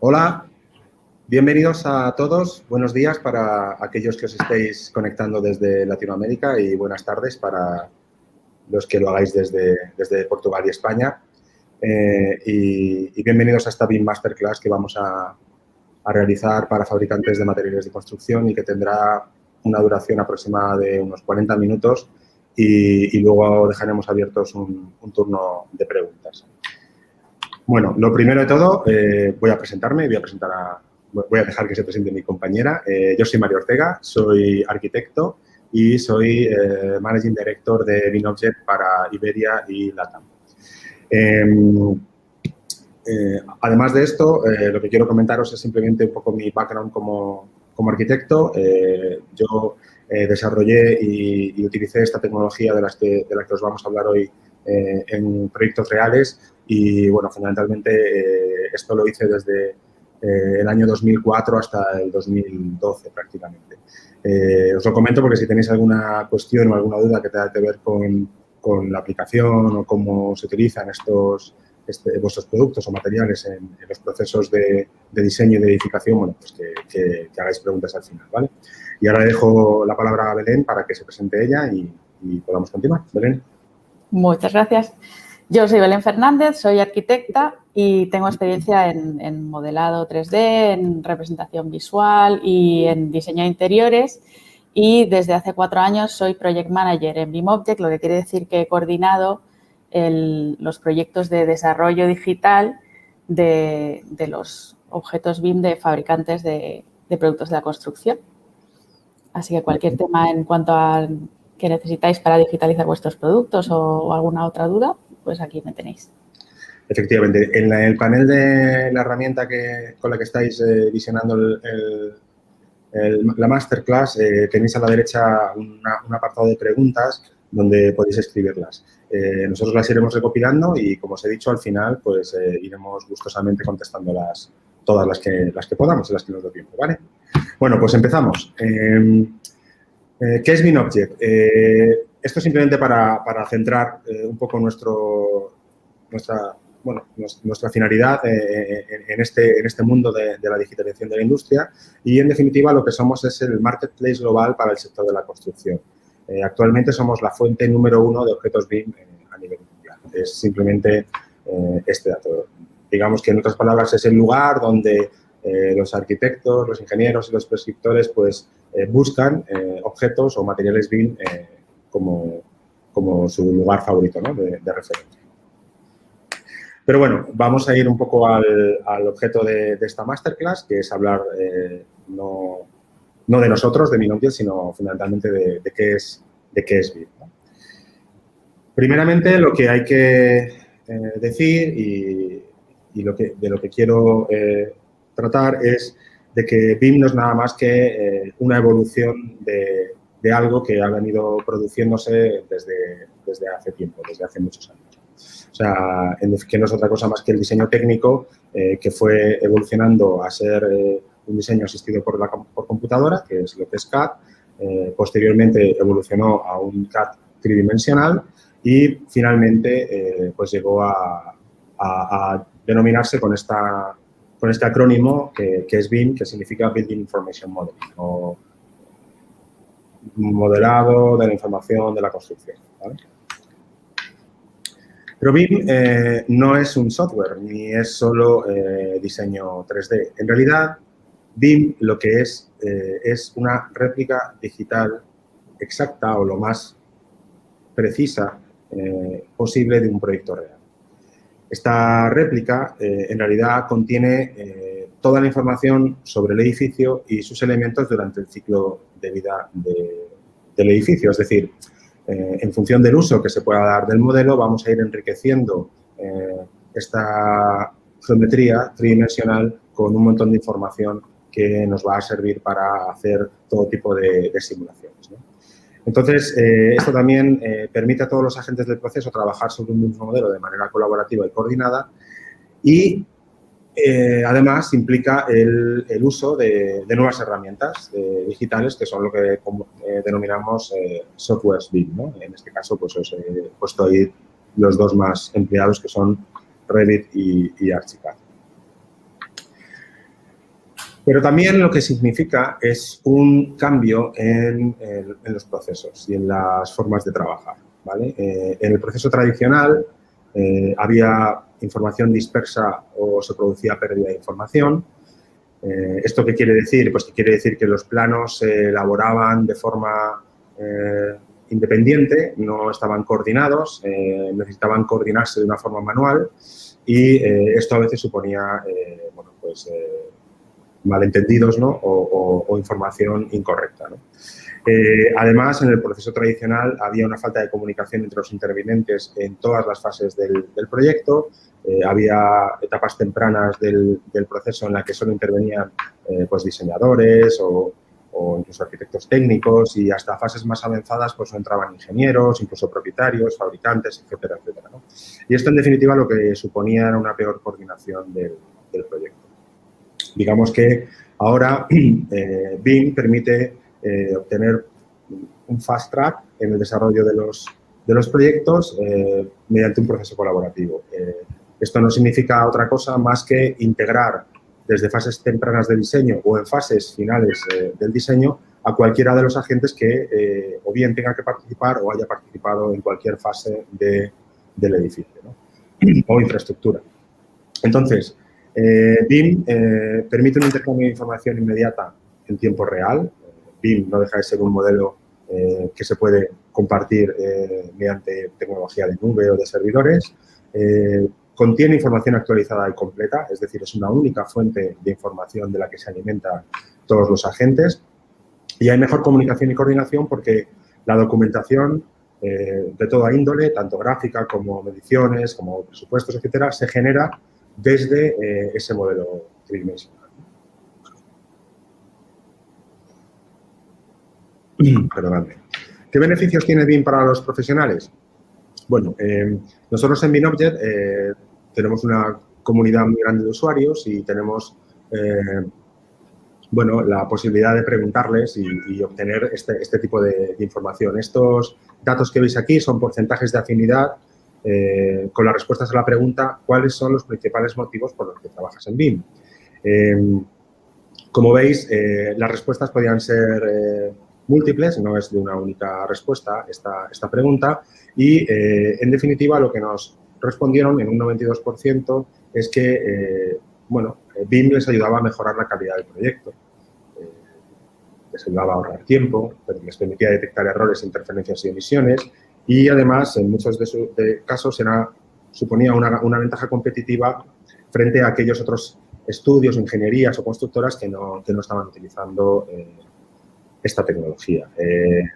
Hola, bienvenidos a todos. Buenos días para aquellos que os estéis conectando desde Latinoamérica y buenas tardes para los que lo hagáis desde Portugal y España. Y bienvenidos a esta BIM Masterclass que vamos a realizar para fabricantes de materiales de construcción y que tendrá una duración aproximada de unos 40 minutos y luego dejaremos abiertos un turno de preguntas. Bueno, lo primero de todo, voy a presentarme, voy a dejar que se presente mi compañera. Yo soy Mario Ortega, soy arquitecto y soy Managing Director de BIMobject para Iberia y LATAM. Además de esto, lo que quiero comentaros es simplemente un poco mi background como arquitecto. Yo desarrollé y utilicé esta tecnología de la que os vamos a hablar hoy en proyectos reales y, bueno, fundamentalmente esto lo hice desde el año 2004 hasta el 2012 prácticamente. Os lo comento porque si tenéis alguna cuestión o alguna duda que tenga que ver con la aplicación o cómo se utilizan vuestros productos o materiales en los procesos de diseño y de edificación, bueno, pues que hagáis preguntas al final, ¿vale? Y ahora le dejo la palabra a Belén para que se presente ella y podamos continuar. Belén. Muchas gracias. Yo soy Belén Fernández, soy arquitecta y tengo experiencia en modelado 3D, en representación visual y en diseño de interiores. Y desde hace 4 años soy Project Manager en BIMobject, lo que quiere decir que he coordinado los proyectos de desarrollo digital de los objetos BIM de fabricantes de productos de la construcción. Así que cualquier tema en cuanto a que necesitáis para digitalizar vuestros productos o alguna otra duda, pues aquí me tenéis. Efectivamente, en el panel de la herramienta con la que estáis visionando la masterclass, tenéis a la derecha un apartado de preguntas donde podéis escribirlas. Nosotros las iremos recopilando y, como os he dicho, al final pues iremos gustosamente contestándolas todas las que podamos y las que nos dé tiempo, ¿vale? Bueno, pues empezamos. ¿Qué es BIMobject? Esto simplemente para centrar un poco nuestra finalidad en este mundo de la digitalización de la industria y, en definitiva, lo que somos es el marketplace global para el sector de la construcción. Actualmente somos la fuente número 1 de objetos BIM a nivel mundial. Es simplemente este dato. Digamos que, en otras palabras, es el lugar donde los arquitectos, los ingenieros y los prescriptores pues, buscan objetos o materiales BIM como su lugar favorito, ¿no? de referencia. Pero bueno, vamos a ir un poco al objeto de esta masterclass, que es hablar no de nosotros, de BIMobject, sino fundamentalmente de qué es BIM, ¿no? Primeramente, lo que hay que decir y de lo que quiero tratar es de que BIM no es nada más que una evolución de algo que ha venido produciéndose desde hace tiempo, desde hace muchos años. O sea, que no es otra cosa más que el diseño técnico que fue evolucionando a ser un diseño asistido por computadora, que es lo que es CAD. Posteriormente evolucionó a un CAD tridimensional y finalmente pues llegó a denominarse con este acrónimo que es BIM, que significa Building Information Modeling, o modelado de la información de la construcción, ¿vale? Pero BIM no es un software, ni es solo diseño 3D. En realidad, BIM lo que es una réplica digital exacta o lo más precisa posible de un proyecto real. Esta réplica, en realidad, contiene toda la información sobre el edificio y sus elementos durante el ciclo de vida del edificio. Es decir, en función del uso que se pueda dar del modelo, vamos a ir enriqueciendo esta geometría tridimensional con un montón de información que nos va a servir para hacer todo tipo de simulaciones, ¿no? Entonces, esto también permite a todos los agentes del proceso trabajar sobre un mismo modelo de manera colaborativa y coordinada y, además, implica el uso de nuevas herramientas digitales que son lo que denominamos softwares BIM, ¿no? En este caso, pues os he puesto ahí los dos más empleados, que son Revit y Archicad. Pero también lo que significa es un cambio en los procesos y en las formas de trabajar, ¿vale? En el proceso tradicional había información dispersa o se producía pérdida de información. ¿Esto qué quiere decir? Pues que quiere decir que los planos se elaboraban de forma independiente, no estaban coordinados, necesitaban coordinarse de una forma manual y esto a veces suponía, bueno, pues, malentendidos, ¿no? o información incorrecta, ¿no? Además, en el proceso tradicional había una falta de comunicación entre los intervinientes en todas las fases del proyecto. Había etapas tempranas del proceso en las que solo intervenían pues diseñadores o incluso arquitectos técnicos, y hasta fases más avanzadas pues no entraban ingenieros, incluso propietarios, fabricantes, etcétera, etcétera, ¿no? Y esto, en definitiva, lo que suponía era una peor coordinación del proyecto. Digamos que ahora BIM permite obtener un fast track en el desarrollo de los proyectos mediante un proceso colaborativo. Esto no significa otra cosa más que integrar desde fases tempranas de diseño o en fases finales del diseño a cualquiera de los agentes que o bien tenga que participar o haya participado en cualquier fase del edificio, ¿no? o infraestructura. Entonces, BIM permite un intercambio de información inmediata en tiempo real. BIM no deja de ser un modelo que se puede compartir mediante tecnología de nube o de servidores. Contiene información actualizada y completa, es decir, es una única fuente de información de la que se alimentan todos los agentes. Y hay mejor comunicación y coordinación porque la documentación de toda índole, tanto gráfica como mediciones, como presupuestos, etcétera, se genera desde ese modelo tridimensional. Perdóname. ¿Qué beneficios tiene BIM para los profesionales? Bueno, nosotros en BIMobject tenemos una comunidad muy grande de usuarios y tenemos bueno, la posibilidad de preguntarles y obtener este tipo de información. Estos datos que veis aquí son porcentajes de afinidad con las respuestas a la pregunta ¿cuáles son los principales motivos por los que trabajas en BIM? Como veis, las respuestas podían ser múltiples, no es de una única respuesta esta pregunta y, en definitiva, lo que nos respondieron en un 92% es que, bueno, BIM les ayudaba a mejorar la calidad del proyecto, les ayudaba a ahorrar tiempo, les permitía detectar errores, interferencias y emisiones y, además, en muchos de casos suponía una ventaja competitiva frente a aquellos otros estudios, ingenierías o constructoras que no estaban utilizando esta tecnología.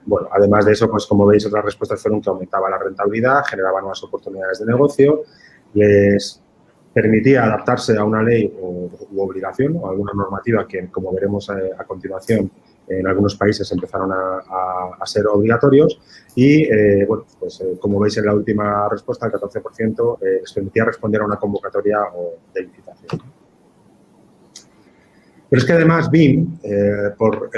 Bueno, además de eso, pues como veis, otras respuestas fueron que aumentaba la rentabilidad, generaba nuevas oportunidades de negocio, les permitía adaptarse a una ley u obligación o alguna normativa que, como veremos a continuación, en algunos países empezaron a ser obligatorios y, bueno, pues como veis en la última respuesta, el 14% les permitía responder a una convocatoria o de licitación. Pero es que además BIM, por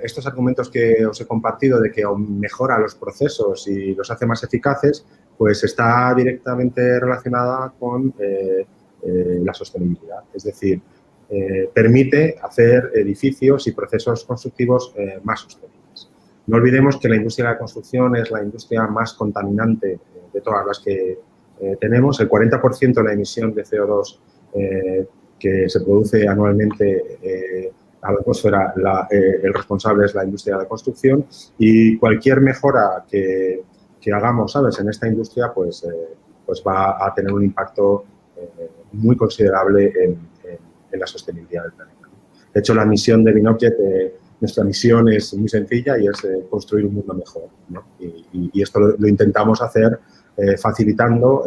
estos argumentos que os he compartido de que mejora los procesos y los hace más eficaces, pues está directamente relacionada con la sostenibilidad. Es decir, permite hacer edificios y procesos constructivos más sostenibles. No olvidemos que la industria de la construcción es la industria más contaminante de todas las que tenemos. El 40% de la emisión de CO2 que se produce anualmente a la atmósfera, el responsable es la industria de la construcción y cualquier mejora que hagamos, ¿sabes?, en esta industria, pues va a tener un impacto muy considerable en la sostenibilidad del planeta. De hecho, la misión de BIMobject, nuestra misión es muy sencilla y es construir un mundo mejor, ¿no? Y esto lo intentamos hacer facilitando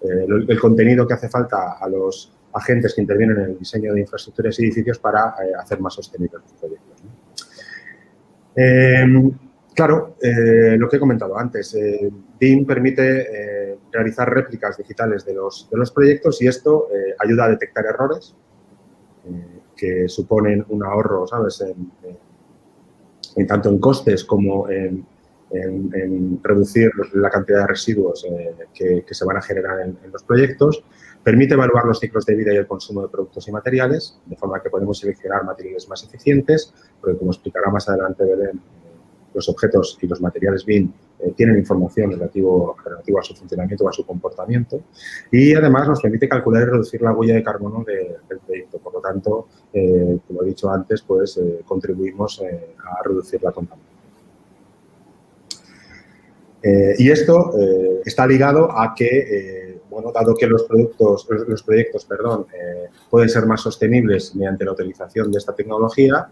el contenido que hace falta a los agentes que intervienen en el diseño de infraestructuras y edificios para hacer más sostenibles los proyectos, ¿no? Claro, lo que he comentado antes, BIM permite realizar réplicas digitales de los proyectos y esto ayuda a detectar errores que suponen un ahorro, ¿sabes?, en tanto en costes como en reducir la cantidad de residuos que se van a generar en los proyectos. Permite evaluar los ciclos de vida y el consumo de productos y materiales, de forma que podemos seleccionar materiales más eficientes, porque como explicará más adelante Belén, los objetos y los materiales BIM tienen información relativa a su funcionamiento o a su comportamiento, y además nos permite calcular y reducir la huella de carbono del proyecto. Por lo tanto, como he dicho antes, pues contribuimos a reducir la contaminación. Y esto está ligado a que, bueno, dado que los proyectos pueden ser más sostenibles mediante la utilización de esta tecnología,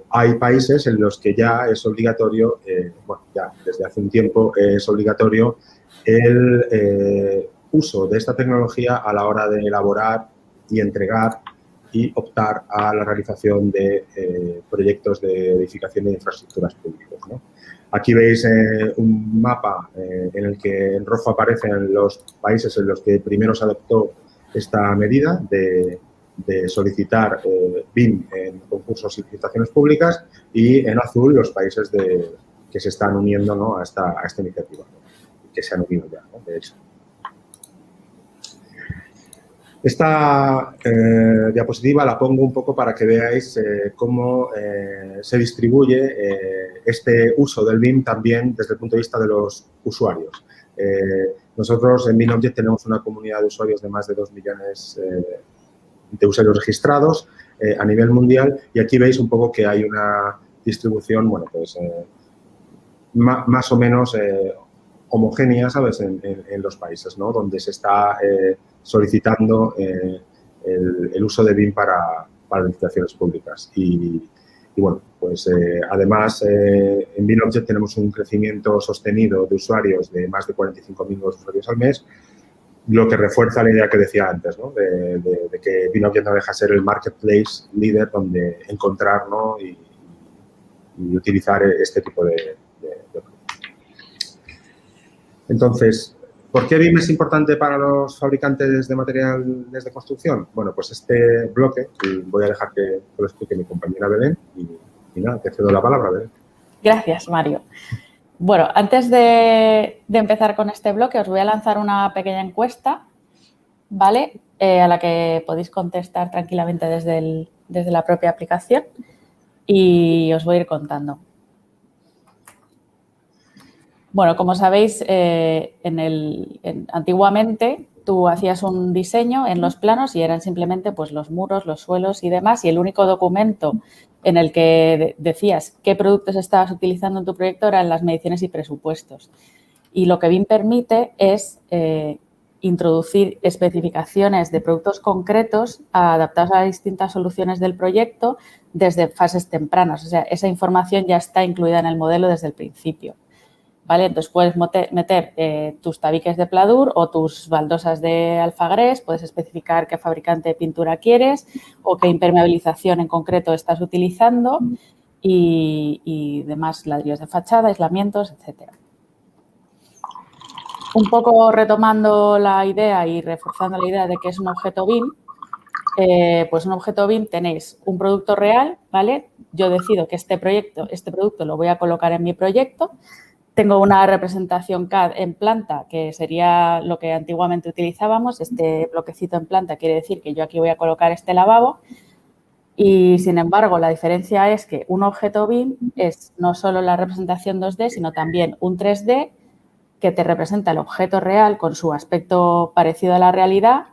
hay países en los que ya es obligatorio, bueno, ya desde hace un tiempo es obligatorio el uso de esta tecnología a la hora de elaborar y entregar y optar a la realización de proyectos de edificación de infraestructuras públicas, ¿no? Aquí veis un mapa en el que en rojo aparecen los países en los que primero se adoptó esta medida de solicitar BIM en concursos y licitaciones públicas, y en azul los países que se están uniendo, ¿no?, a esta iniciativa, ¿no?, que se han unido ya, ¿no?, de hecho. Esta diapositiva la pongo un poco para que veáis cómo se distribuye este uso del BIM también desde el punto de vista de los usuarios. Nosotros en BIMobject tenemos una comunidad de usuarios de más de 2 millones de usuarios registrados a nivel mundial, y aquí veis un poco que hay una distribución, bueno, pues más o menos homogénea, ¿sabes?, en los países, ¿no?, donde se está solicitando el uso de BIM para licitaciones públicas. Y bueno, pues además en BIMobject tenemos un crecimiento sostenido de usuarios de más de 45.000 nuevos usuarios al mes, lo que refuerza la idea que decía antes, ¿no?, de que BIMobject no deja de ser el marketplace líder donde encontrar, ¿no?, y utilizar este tipo de productos. Entonces, ¿por qué BIM es importante para los fabricantes de materiales de construcción? Bueno, pues este bloque, voy a dejar que lo explique mi compañera Belén, y nada, te cedo la palabra, Belén. Gracias, Mario. Bueno, antes de empezar con este bloque, os voy a lanzar una pequeña encuesta, ¿vale?, a la que podéis contestar tranquilamente desde la propia aplicación, y os voy a ir contando. Bueno, como sabéis, antiguamente tú hacías un diseño en los planos y eran simplemente pues, los muros, los suelos y demás, y el único documento en el que decías qué productos estabas utilizando en tu proyecto eran las mediciones y presupuestos. Y lo que BIM permite es introducir especificaciones de productos concretos adaptados a las distintas soluciones del proyecto desde fases tempranas. O sea, esa información ya está incluida en el modelo desde el principio, ¿vale? Entonces, puedes meter tus tabiques de pladur o tus baldosas de alfagrés, puedes especificar qué fabricante de pintura quieres o qué impermeabilización en concreto estás utilizando y demás ladrillos de fachada, aislamientos, etcétera. Un poco retomando la idea y reforzando la idea de que es un objeto BIM, pues un objeto BIM tenéis un producto real, ¿vale? Yo decido que este producto lo voy a colocar en mi proyecto. Tengo una representación CAD en planta, que sería lo que antiguamente utilizábamos. Este bloquecito en planta quiere decir que yo aquí voy a colocar este lavabo. Y, sin embargo, la diferencia es que un objeto BIM es no solo la representación 2D, sino también un 3D que te representa el objeto real con su aspecto parecido a la realidad,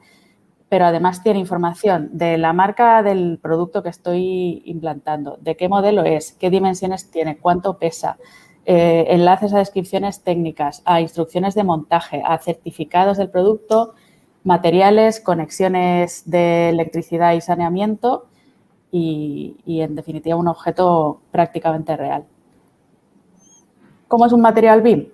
pero además tiene información de la marca del producto que estoy implantando, de qué modelo es, qué dimensiones tiene, cuánto pesa, enlaces a descripciones técnicas, a instrucciones de montaje, a certificados del producto, materiales, conexiones de electricidad y saneamiento y en definitiva, un objeto prácticamente real. ¿Cómo es un material BIM?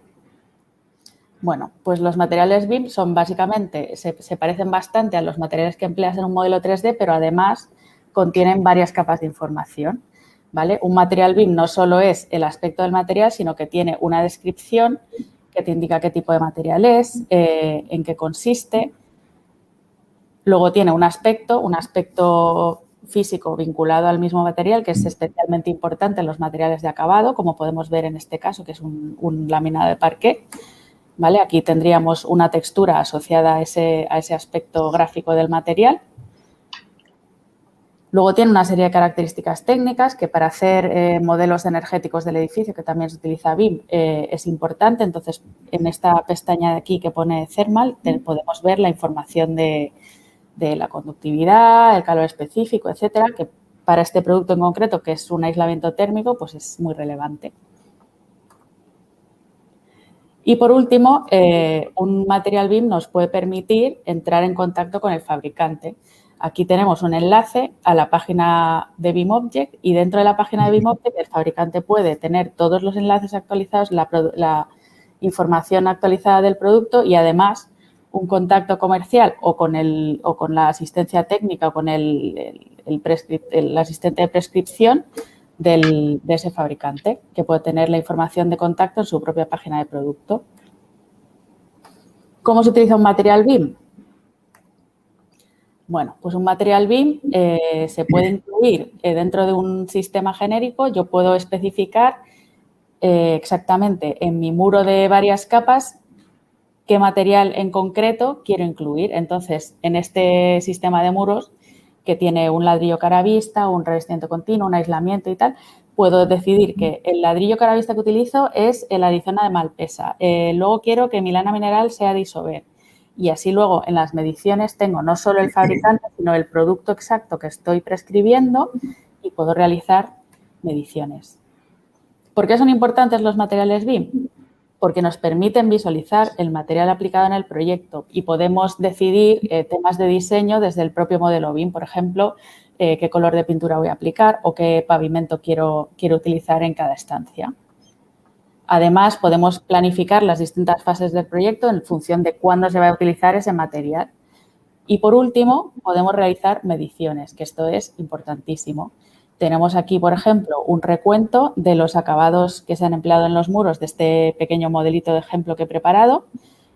Bueno, pues los materiales BIM son básicamente, se parecen bastante a los materiales que empleas en un modelo 3D, pero además contienen varias capas de información, ¿vale? Un material BIM no solo es el aspecto del material, sino que tiene una descripción que te indica qué tipo de material es, en qué consiste. Luego tiene un aspecto físico vinculado al mismo material, que es especialmente importante en los materiales de acabado, como podemos ver en este caso, que es un laminado de parqué. ¿vale? Aquí tendríamos una textura asociada a ese aspecto gráfico del material. Luego tiene una serie de características técnicas que para hacer modelos energéticos del edificio, que también se utiliza BIM, es importante. Entonces, en esta pestaña de aquí que pone Thermal, podemos ver la información de la conductividad, el calor específico, etcétera, que para este producto en concreto, que es un aislamiento térmico, pues es muy relevante. Y por último, un material BIM nos puede permitir entrar en contacto con el fabricante. Aquí tenemos un enlace a la página de BIMobject y dentro de la página de BIMobject el fabricante puede tener todos los enlaces actualizados, la información actualizada del producto y además un contacto comercial o con la asistencia técnica o con el asistente de prescripción de ese fabricante, que puede tener la información de contacto en su propia página de producto. ¿Cómo se utiliza un material BIM? Bueno, pues un material BIM se puede incluir dentro de un sistema genérico. Yo puedo especificar exactamente en mi muro de varias capas qué material en concreto quiero incluir. Entonces, en este sistema de muros, que tiene un ladrillo cara vista, un revestimiento continuo, un aislamiento y tal, puedo decidir que el ladrillo cara vista que utilizo es el Arizona de Malpesa. Luego quiero que mi lana mineral sea de Isover. Y así luego en las mediciones tengo no solo el fabricante, sino el producto exacto que estoy prescribiendo y puedo realizar mediciones. ¿Por qué son importantes los materiales BIM? Porque nos permiten visualizar el material aplicado en el proyecto y podemos decidir temas de diseño desde el propio modelo BIM. Por ejemplo, qué color de pintura voy a aplicar o qué pavimento quiero utilizar en cada estancia. Además, podemos planificar las distintas fases del proyecto en función de cuándo se va a utilizar ese material. Y, por último, podemos realizar mediciones, que esto es importantísimo. Tenemos aquí, por ejemplo, un recuento de los acabados que se han empleado en los muros de este pequeño modelito de ejemplo que he preparado,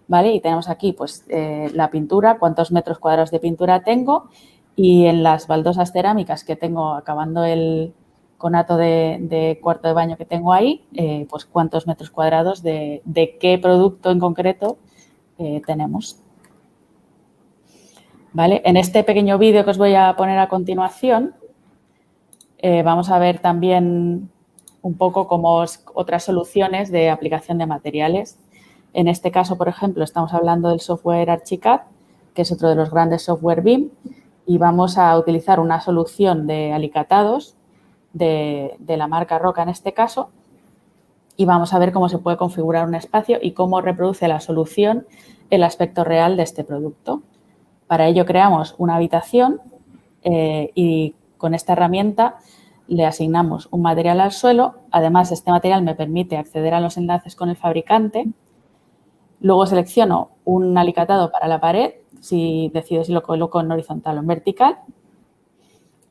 ¿vale? Y tenemos aquí, pues, la pintura, cuántos metros cuadrados de pintura tengo y en las baldosas cerámicas que tengo acabando el conato de cuarto de baño que tengo ahí, pues, cuántos metros cuadrados de qué producto en concreto tenemos. ¿Vale? En este pequeño vídeo que os voy a poner a continuación, vamos a ver también un poco como otras soluciones de aplicación de materiales. En este caso, por ejemplo, estamos hablando del software Archicad, que es otro de los grandes software BIM, y vamos a utilizar una solución de alicatados de la marca Roca en este caso, y vamos a ver cómo se puede configurar un espacio y cómo reproduce la solución el aspecto real de este producto. Para ello creamos una habitación y con esta herramienta le asignamos un material al suelo. Además, este material me permite acceder a los enlaces con el fabricante. Luego selecciono un alicatado para la pared, si decido si lo coloco en horizontal o en vertical.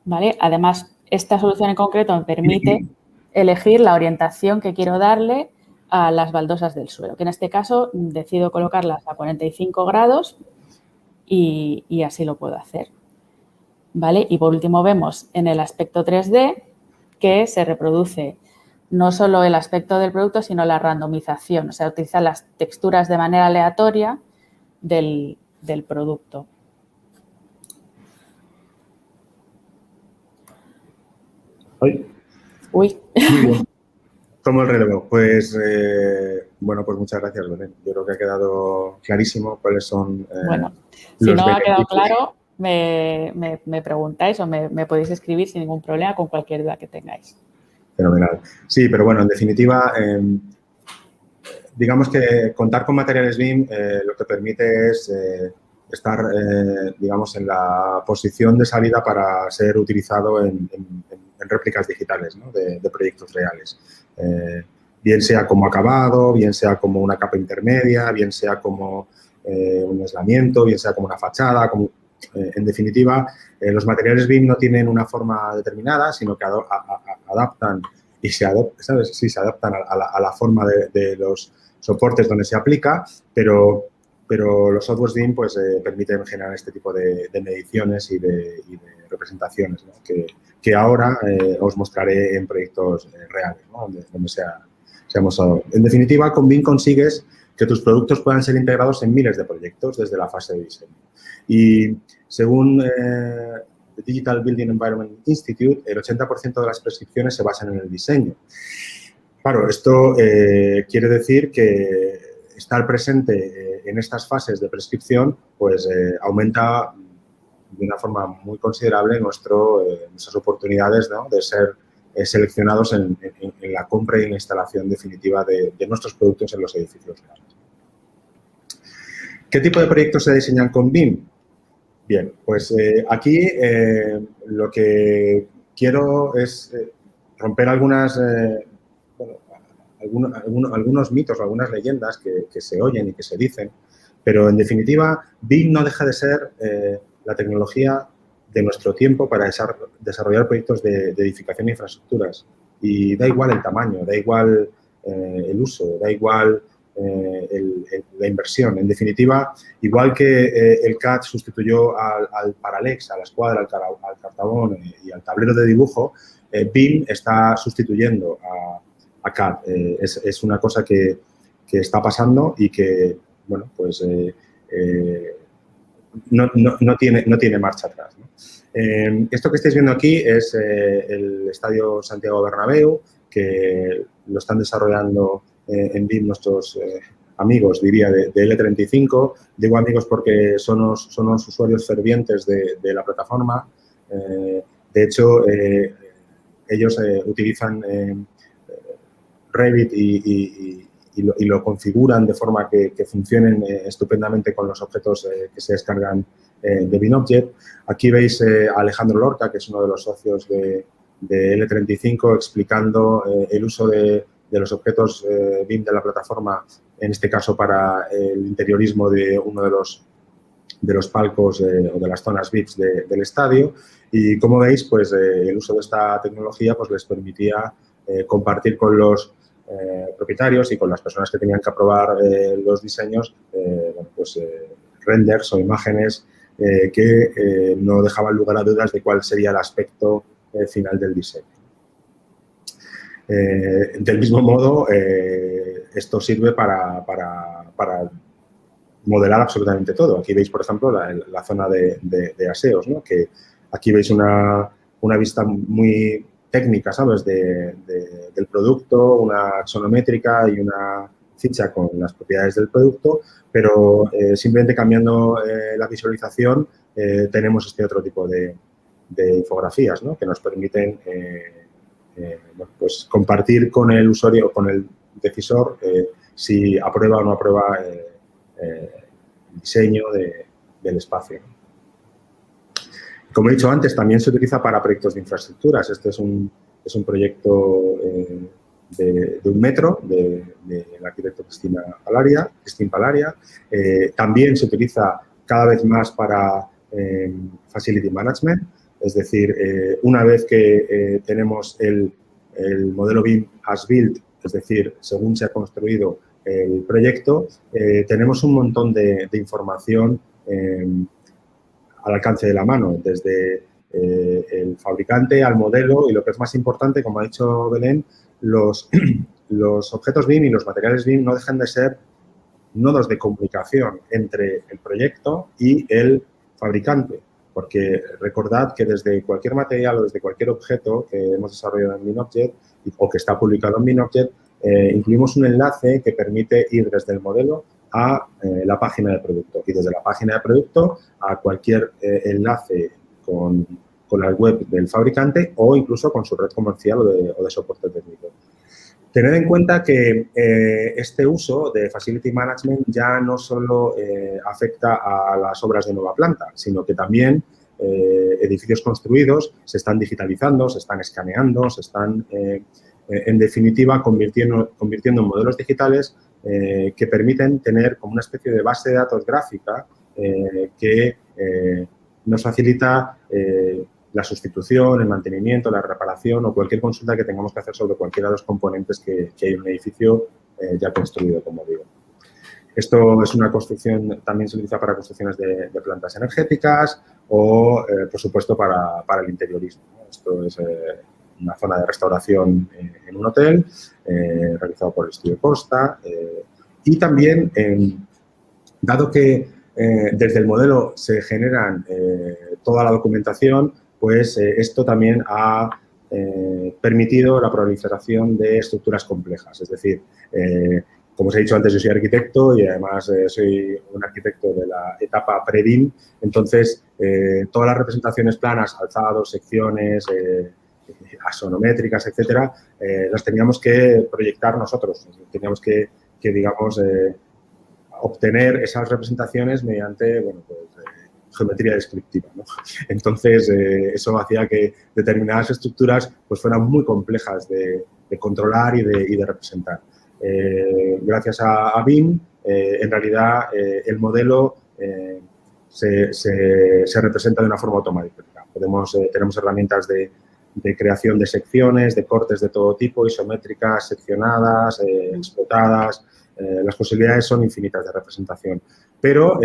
¿Vale? Además, esta solución en concreto me permite elegir la orientación que quiero darle a las baldosas del suelo, que en este caso decido colocarlas a 45 grados y así lo puedo hacer. ¿Vale? Y por último vemos en el aspecto 3D que se reproduce no solo el aspecto del producto, sino la randomización, o sea, utilizar las texturas de manera aleatoria del producto. Uy. Muy bien. Tomo el relevo. Pues, bueno, pues muchas gracias, Belén. Yo creo que ha quedado clarísimo cuáles son bueno, si no ha quedado claro, me preguntáis o me podéis escribir sin ningún problema con cualquier duda que tengáis. Fenomenal. Sí, pero bueno, en definitiva, digamos que contar con materiales BIM lo que permite es estar, digamos, en la posición de salida para ser utilizado en réplicas digitales, ¿no? de proyectos reales. Bien sea como acabado, bien sea como una capa intermedia, bien sea como un aislamiento, bien sea como una fachada. En definitiva, los materiales BIM no tienen una forma determinada, sino que adaptan y se adaptan a la forma de los soportes donde se aplica, pero los softwares BIM pues, permiten generar este tipo de mediciones y de representaciones, ¿no? que ahora os mostraré en proyectos reales, ¿no? donde se ha mostrado. En definitiva, con BIM consigues que tus productos puedan ser integrados en miles de proyectos desde la fase de diseño. Y según The Digital Building Environment Institute, el 80% de las prescripciones se basan en el diseño. Claro, esto quiere decir que estar presente en estas fases de prescripción pues aumenta de una forma muy considerable nuestras oportunidades, ¿no?, de ser seleccionados en la compra y en la instalación definitiva de nuestros productos en los edificios reales. ¿Qué tipo de proyectos se diseñan con BIM? Bien, pues aquí lo que quiero es romper algunos mitos, algunas leyendas que se oyen y que se dicen, pero en definitiva BIM no deja de ser la tecnología de nuestro tiempo para desarrollar proyectos de edificación e infraestructuras. Y da igual el tamaño, da igual el uso, da igual la inversión. En definitiva, igual que el CAD sustituyó al Parallax, a la escuadra, al cartabón y al tablero de dibujo, BIM está sustituyendo a CAD. Es una cosa que está pasando y que, bueno, pues no tiene marcha atrás, ¿no? Esto que estáis viendo aquí es el Estadio Santiago Bernabéu, que lo están desarrollando en BIM nuestros amigos, diría, de L35. Digo amigos porque son los usuarios fervientes de la plataforma. De hecho, ellos utilizan Revit y lo configuran de forma que funcionen estupendamente con los objetos que se descargan de BIMobject. Aquí veis a Alejandro Lorca, que es uno de los socios de L35, explicando el uso de los objetos BIM de la plataforma, en este caso para el interiorismo de uno de los palcos o de las zonas VIPs del estadio. Y como veis, pues el uso de esta tecnología pues les permitía compartir con los propietarios y con las personas que tenían que aprobar los diseños, renders o imágenes que no dejaban lugar a dudas de cuál sería el aspecto final del diseño. Del mismo modo, esto sirve para modelar absolutamente todo. Aquí veis, por ejemplo, la zona de aseos, ¿no? Que aquí veis una vista muy técnica, ¿sabes?, del producto, una axonométrica y una ficha con las propiedades del producto, pero simplemente cambiando la visualización tenemos este otro tipo de infografías, ¿no?, que nos permiten pues compartir con el usuario o con el decisor si aprueba o no aprueba el diseño del espacio. Como he dicho antes, también se utiliza para proyectos de infraestructuras. Este es un proyecto de 1 metro del arquitecto Cristín Palaria. También se utiliza cada vez más para Facility Management, es decir, una vez que tenemos el modelo BIM as built, es decir, según se ha construido el proyecto, tenemos un montón de información al alcance de la mano, desde el fabricante al modelo y, lo que es más importante, como ha dicho Belén, los objetos BIM y los materiales BIM no dejan de ser nodos de comunicación entre el proyecto y el fabricante, porque recordad que desde cualquier material o desde cualquier objeto que hemos desarrollado en BIMobject o que está publicado en BIMobject, incluimos un enlace que permite ir desde el modelo a la página de producto y desde la página de producto a cualquier enlace con la web del fabricante o incluso con su red comercial o de soporte técnico. Tened en cuenta que este uso de Facility Management ya no solo afecta a las obras de nueva planta, sino que también edificios construidos se están digitalizando, se están escaneando, se están, en definitiva, convirtiendo en modelos digitales que permiten tener como una especie de base de datos gráfica que nos facilita la sustitución, el mantenimiento, la reparación o cualquier consulta que tengamos que hacer sobre cualquiera de los componentes que hay en un edificio ya construido, como digo. Esto es una construcción, también se utiliza para construcciones de plantas energéticas o, por supuesto, para el interiorismo. Esto es una zona de restauración en un hotel realizado por el estudio Costa. Y también, dado que desde el modelo se generan toda la documentación, pues esto también ha permitido la proliferación de estructuras complejas. Es decir, como os he dicho antes, yo soy arquitecto y además soy un arquitecto de la etapa pre-BIM. Entonces, todas las representaciones planas, alzados, secciones, axonométricas, etcétera, las teníamos que proyectar nosotros. Teníamos que digamos, obtener esas representaciones mediante, bueno, pues, geometría descriptiva, ¿no? Entonces, eso hacía que determinadas estructuras pues, fueran muy complejas de controlar y de representar. Gracias a BIM, en realidad, el modelo se representa de una forma automática. Tenemos herramientas de creación de secciones, de cortes de todo tipo, isométricas, seccionadas, explotadas. Las posibilidades son infinitas de representación, pero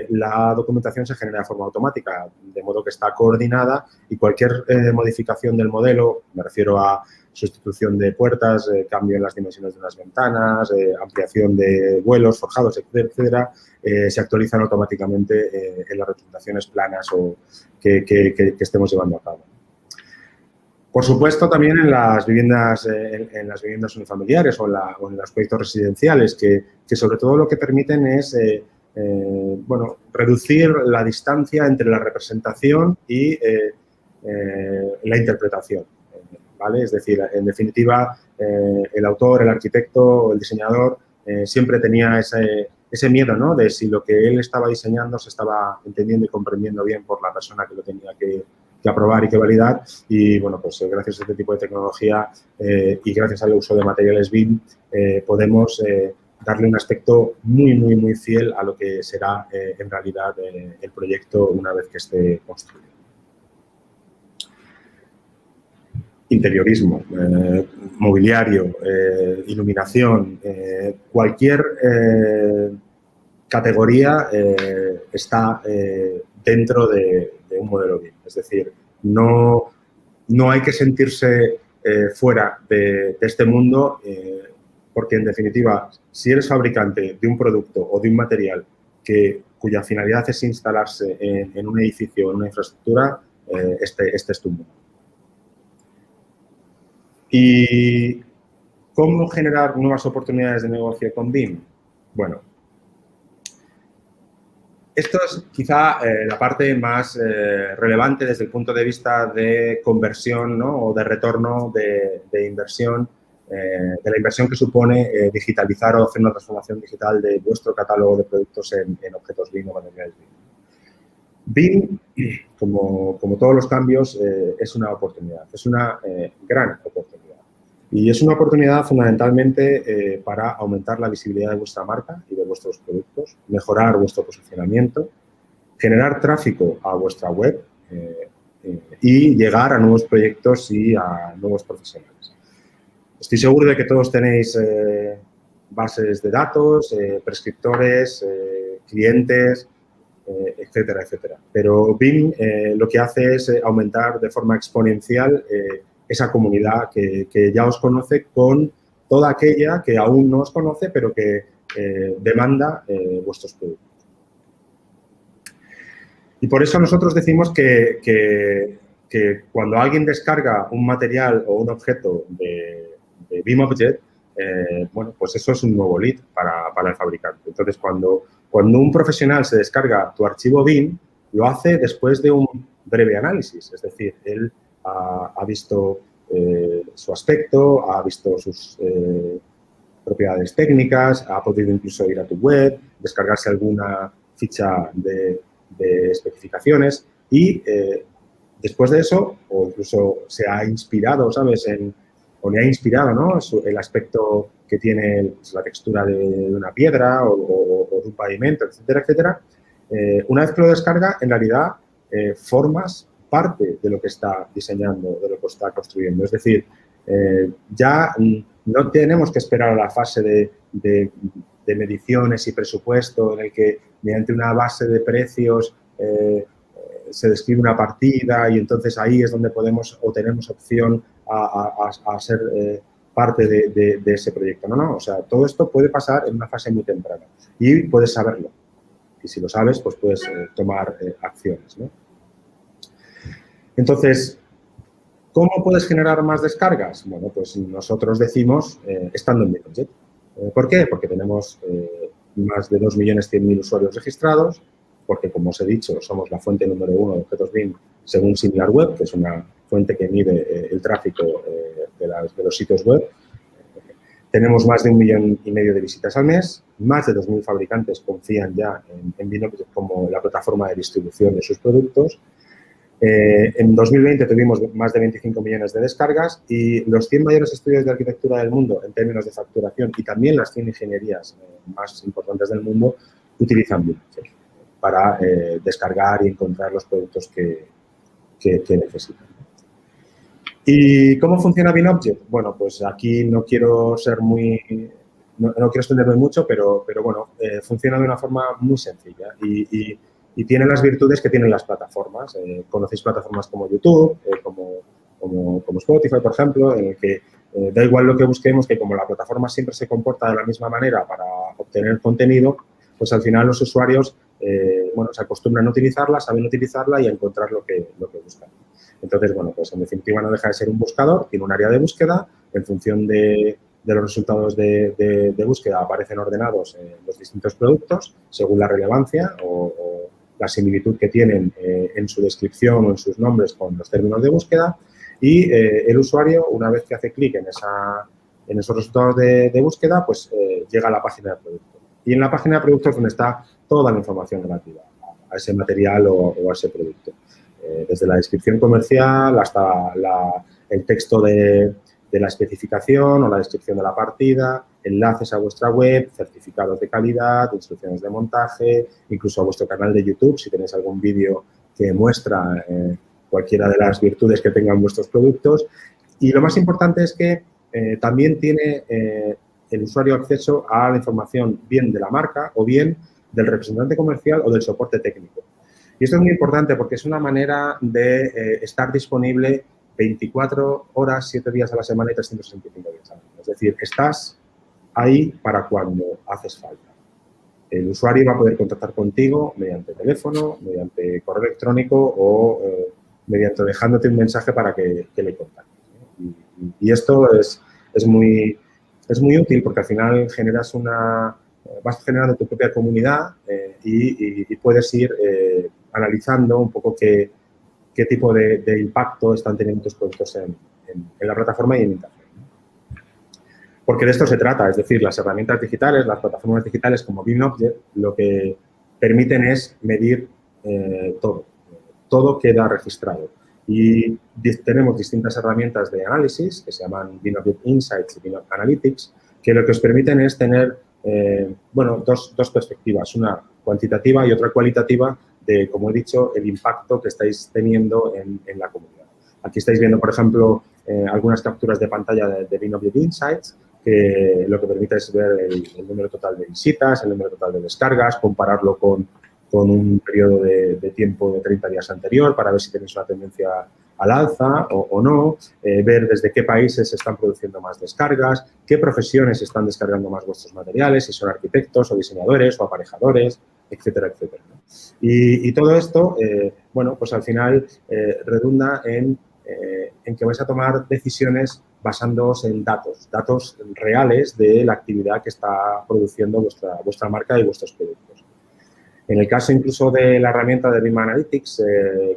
la documentación se genera de forma automática, de modo que está coordinada y cualquier modificación del modelo, me refiero a sustitución de puertas, cambio en las dimensiones de unas ventanas, ampliación de vuelos, forjados, etcétera, se actualizan automáticamente en las representaciones planas o que estemos llevando a cabo. Por supuesto, también en las viviendas unifamiliares o en los proyectos residenciales, que sobre todo lo que permiten es bueno, reducir la distancia entre la representación y la interpretación, ¿vale? Es decir, en definitiva, el autor, el arquitecto, el diseñador siempre tenía ese miedo, ¿no? De si lo que él estaba diseñando se estaba entendiendo y comprendiendo bien por la persona que lo tenía que aprobar y que validar. Y, bueno, pues gracias a este tipo de tecnología y gracias al uso de materiales BIM podemos darle un aspecto muy fiel a lo que será en realidad el proyecto una vez que esté construido. Interiorismo, mobiliario, iluminación, cualquier categoría está dentro de un modelo BIM. Es decir, no hay que sentirse fuera de este mundo porque, en definitiva, si eres fabricante de un producto o de un material cuya finalidad es instalarse en un edificio o en una infraestructura, este es tu mundo. ¿Y cómo generar nuevas oportunidades de negocio con BIM? Bueno, esto es quizá la parte más relevante desde el punto de vista de conversión, ¿no? O de retorno de inversión, de la inversión que supone digitalizar o hacer una transformación digital de vuestro catálogo de productos en objetos BIM o materiales BIM. BIM, como todos los cambios, es una oportunidad, es una gran oportunidad. Y es una oportunidad fundamentalmente para aumentar la visibilidad de vuestra marca y de vuestros productos, mejorar vuestro posicionamiento, generar tráfico a vuestra web y llegar a nuevos proyectos y a nuevos profesionales. Estoy seguro de que todos tenéis bases de datos, prescriptores, clientes, etcétera, etcétera. Pero BIM lo que hace es aumentar de forma exponencial esa comunidad que ya os conoce con toda aquella que aún no os conoce, pero que demanda vuestros productos. Y por eso nosotros decimos que cuando alguien descarga un material o un objeto de BIMobject, bueno, pues eso es un nuevo lead para el fabricante. Entonces, cuando un profesional se descarga tu archivo BIM, lo hace después de un breve análisis. Es decir, él ha visto su aspecto, ha visto sus propiedades técnicas, ha podido incluso ir a tu web, descargarse alguna ficha de especificaciones y después de eso, o incluso se ha inspirado, ¿sabes?, o le ha inspirado, ¿no?, el aspecto que tiene la textura de una piedra o de un pavimento, etcétera, etcétera. Una vez que lo descarga, en realidad formas parte de lo que está diseñando, de lo que está construyendo. Es decir, ya no tenemos que esperar a la fase de mediciones y presupuesto en el que mediante una base de precios se describe una partida y entonces ahí es donde podemos o tenemos opción a ser parte de ese proyecto. No, o sea, todo esto puede pasar en una fase muy temprana y puedes saberlo. Y si lo sabes, pues puedes tomar acciones, ¿no? Entonces, ¿cómo puedes generar más descargas? Bueno, pues nosotros decimos estando en BinObject. ¿Por qué? Porque tenemos más de 2.100.000 usuarios registrados, porque, como os he dicho, somos la fuente número 1 de objetos BIM según SimilarWeb, que es una fuente que mide el tráfico de los sitios web. Tenemos más de 1,5 millones de visitas al mes, más de 2.000 fabricantes confían ya en BinObject como la plataforma de distribución de sus productos. En 2020 tuvimos más de 25 millones de descargas y los 100 mayores estudios de arquitectura del mundo en términos de facturación y también las 100 ingenierías más importantes del mundo utilizan BinObject para descargar y encontrar los productos que necesitan. ¿Y cómo funciona BinObject? Bueno, pues aquí no quiero ser no quiero extenderme mucho, pero bueno, funciona de una forma muy sencilla y tiene las virtudes que tienen las plataformas. Conocéis plataformas como YouTube, como Spotify, por ejemplo, en el que da igual lo que busquemos, que como la plataforma siempre se comporta de la misma manera para obtener contenido, pues al final los usuarios bueno, se acostumbran a utilizarla, saben utilizarla y a encontrar lo que buscan. Entonces, bueno, pues en definitiva no deja de ser un buscador, tiene un área de búsqueda, en función de los resultados de búsqueda aparecen ordenados los distintos productos según la relevancia o la similitud que tienen en su descripción o en sus nombres con los términos de búsqueda y el usuario, una vez que hace clic en esos resultados de búsqueda, pues llega a la página de producto. Y en la página de producto es donde está toda la información relativa a ese material o a ese producto. Desde la descripción comercial hasta el texto de la especificación o la descripción de la partida, enlaces a vuestra web, certificados de calidad, instrucciones de montaje, incluso a vuestro canal de YouTube, si tenéis algún vídeo que muestra cualquiera de las virtudes que tengan vuestros productos. Y lo más importante es que también tiene el usuario acceso a la información bien de la marca o bien del representante comercial o del soporte técnico. Y esto es muy importante porque es una manera de estar disponible 24 horas, 7 días a la semana y 365 días al año. Es decir, estás ahí para cuando haces falta. El usuario va a poder contactar contigo mediante teléfono, mediante correo electrónico o mediante dejándote un mensaje para que le contactes. Y esto es muy útil porque al final vas generando tu propia comunidad y puedes ir analizando un poco qué tipo de impacto están teniendo tus productos en la plataforma y en Internet. Porque de esto se trata, es decir, las herramientas digitales, las plataformas digitales como BinObject, lo que permiten es medir todo. Todo queda registrado. Y tenemos distintas herramientas de análisis que se llaman BinObject Insights y BinObject Analytics, que lo que os permiten es tener, bueno, dos perspectivas, una cuantitativa y otra cualitativa de, como he dicho, el impacto que estáis teniendo en la comunidad. Aquí estáis viendo, por ejemplo, algunas capturas de pantalla de BinObject Insights, que lo que permite es ver el número total de visitas, el número total de descargas, compararlo con un periodo de tiempo de 30 días anterior para ver si tenéis una tendencia al alza o no, ver desde qué países se están produciendo más descargas, qué profesiones están descargando más vuestros materiales, si son arquitectos o diseñadores o aparejadores, etcétera, etcétera. Y todo esto, bueno, pues al final redunda en que vais a tomar decisiones basándoos en datos reales de la actividad que está produciendo vuestra marca y vuestros productos. En el caso incluso de la herramienta de BIM Analytics,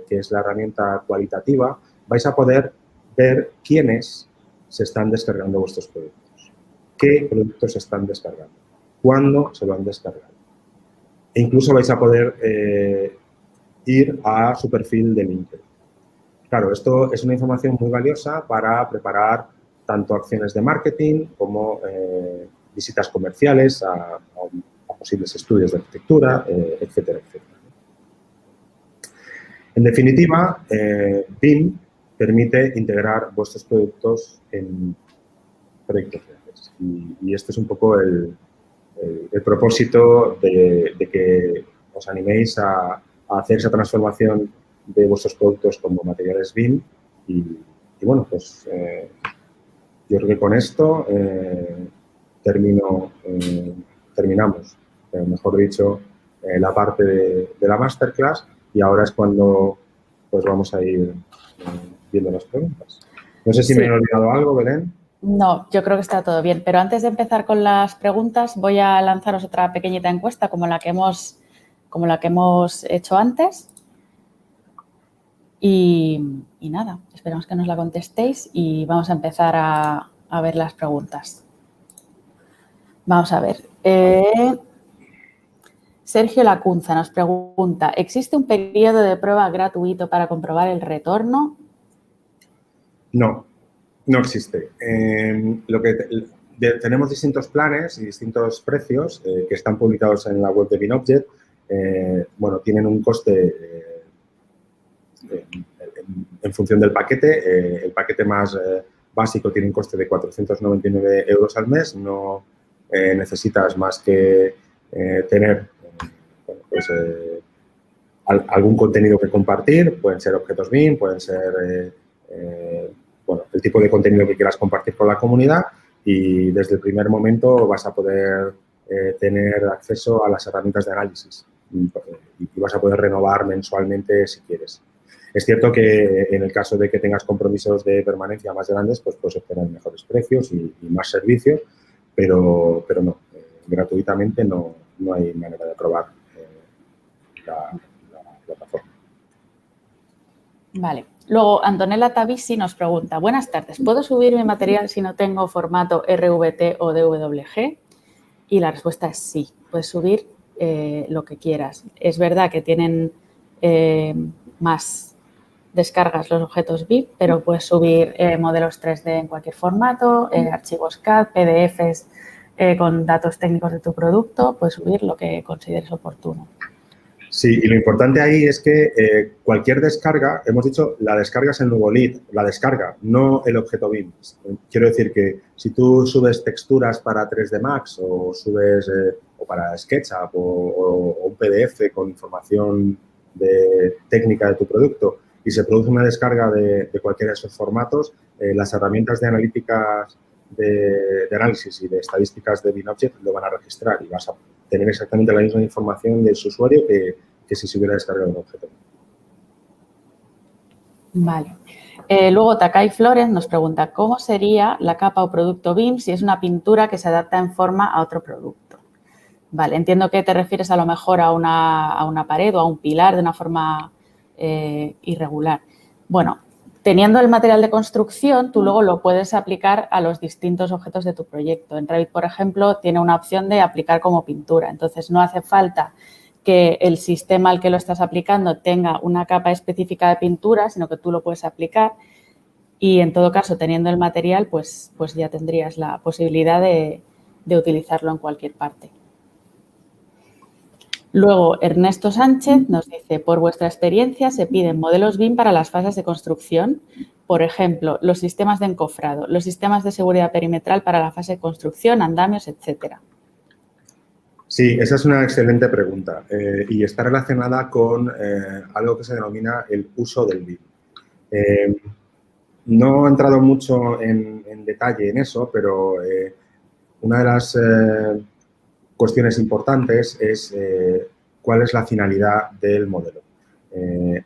que es la herramienta cualitativa, vais a poder ver quiénes se están descargando vuestros productos, qué productos se están descargando, cuándo se lo han descargado. E incluso vais a poder ir a su perfil de LinkedIn. Claro, esto es una información muy valiosa para preparar tanto acciones de marketing como visitas comerciales a posibles estudios de arquitectura, etcétera, etcétera. En definitiva, BIM permite integrar vuestros productos en proyectos reales. Y este es un poco el propósito de que os animéis a hacer esa transformación de vuestros productos como materiales BIM y bueno, pues yo creo que con esto terminamos, mejor dicho, la parte de la masterclass y ahora es cuando pues vamos a ir viendo las preguntas. No sé si me he olvidado algo, Belén. No, yo creo que está todo bien, pero antes de empezar con las preguntas voy a lanzaros otra pequeñita encuesta como la que hemos hecho antes y nada, esperamos que nos la contestéis y vamos a empezar a ver las preguntas. Vamos a ver. Sergio Lacunza nos pregunta, ¿existe un periodo de prueba gratuito para comprobar el retorno? No, no existe. Tenemos distintos planes y distintos precios que están publicados en la web de BinObject. Bueno, tienen un coste en función del paquete. El paquete más básico tiene un coste de 499 euros al mes. No necesitas más que tener algún contenido que compartir. Pueden ser objetos BIM, pueden ser el tipo de contenido que quieras compartir con la comunidad y desde el primer momento vas a poder tener acceso a las herramientas de análisis y vas a poder renovar mensualmente si quieres. Es cierto que en el caso de que tengas compromisos de permanencia más grandes, pues puedes obtener mejores precios y más servicio, pero no, gratuitamente no hay manera de probar la plataforma. Vale. Luego, Antonella Tavisi nos pregunta, buenas tardes, ¿puedo subir mi material si no tengo formato RVT o DWG? Y la respuesta es sí, puedes subir lo que quieras. Es verdad que tienen más descargas los objetos BIP, pero puedes subir modelos 3D en cualquier formato, archivos CAD, PDFs con datos técnicos de tu producto, puedes subir lo que consideres oportuno. Sí, y lo importante ahí es que cualquier descarga, hemos dicho, la descarga es el nuevo lead, la descarga, no el objeto BIM. Quiero decir que si tú subes texturas para 3D Max o subes o para SketchUp o un PDF con información técnica de tu producto y se produce una descarga de cualquiera de esos formatos, las herramientas de analíticas de análisis y de estadísticas de BinObject lo van a registrar y vas a tener exactamente la misma información de su usuario que si se hubiera descargado un objeto. Vale. Luego Takai Flores nos pregunta, ¿cómo sería la capa o producto BIM si es una pintura que se adapta en forma a otro producto? Vale, entiendo que te refieres a lo mejor a una pared o a un pilar de una forma irregular. Bueno, teniendo el material de construcción, tú luego lo puedes aplicar a los distintos objetos de tu proyecto. En Revit, por ejemplo, tiene una opción de aplicar como pintura. Entonces, no hace falta que el sistema al que lo estás aplicando tenga una capa específica de pintura, sino que tú lo puedes aplicar y, en todo caso, teniendo el material, pues ya tendrías la posibilidad de utilizarlo en cualquier parte. Luego, Ernesto Sánchez nos dice, por vuestra experiencia, se piden modelos BIM para las fases de construcción, por ejemplo, los sistemas de encofrado, los sistemas de seguridad perimetral para la fase de construcción, andamios, etcétera. Sí, esa es una excelente pregunta y está relacionada con algo que se denomina el uso del BIM. No he entrado mucho en detalle en eso, pero una de las cuestiones importantes es cuál es la finalidad del modelo.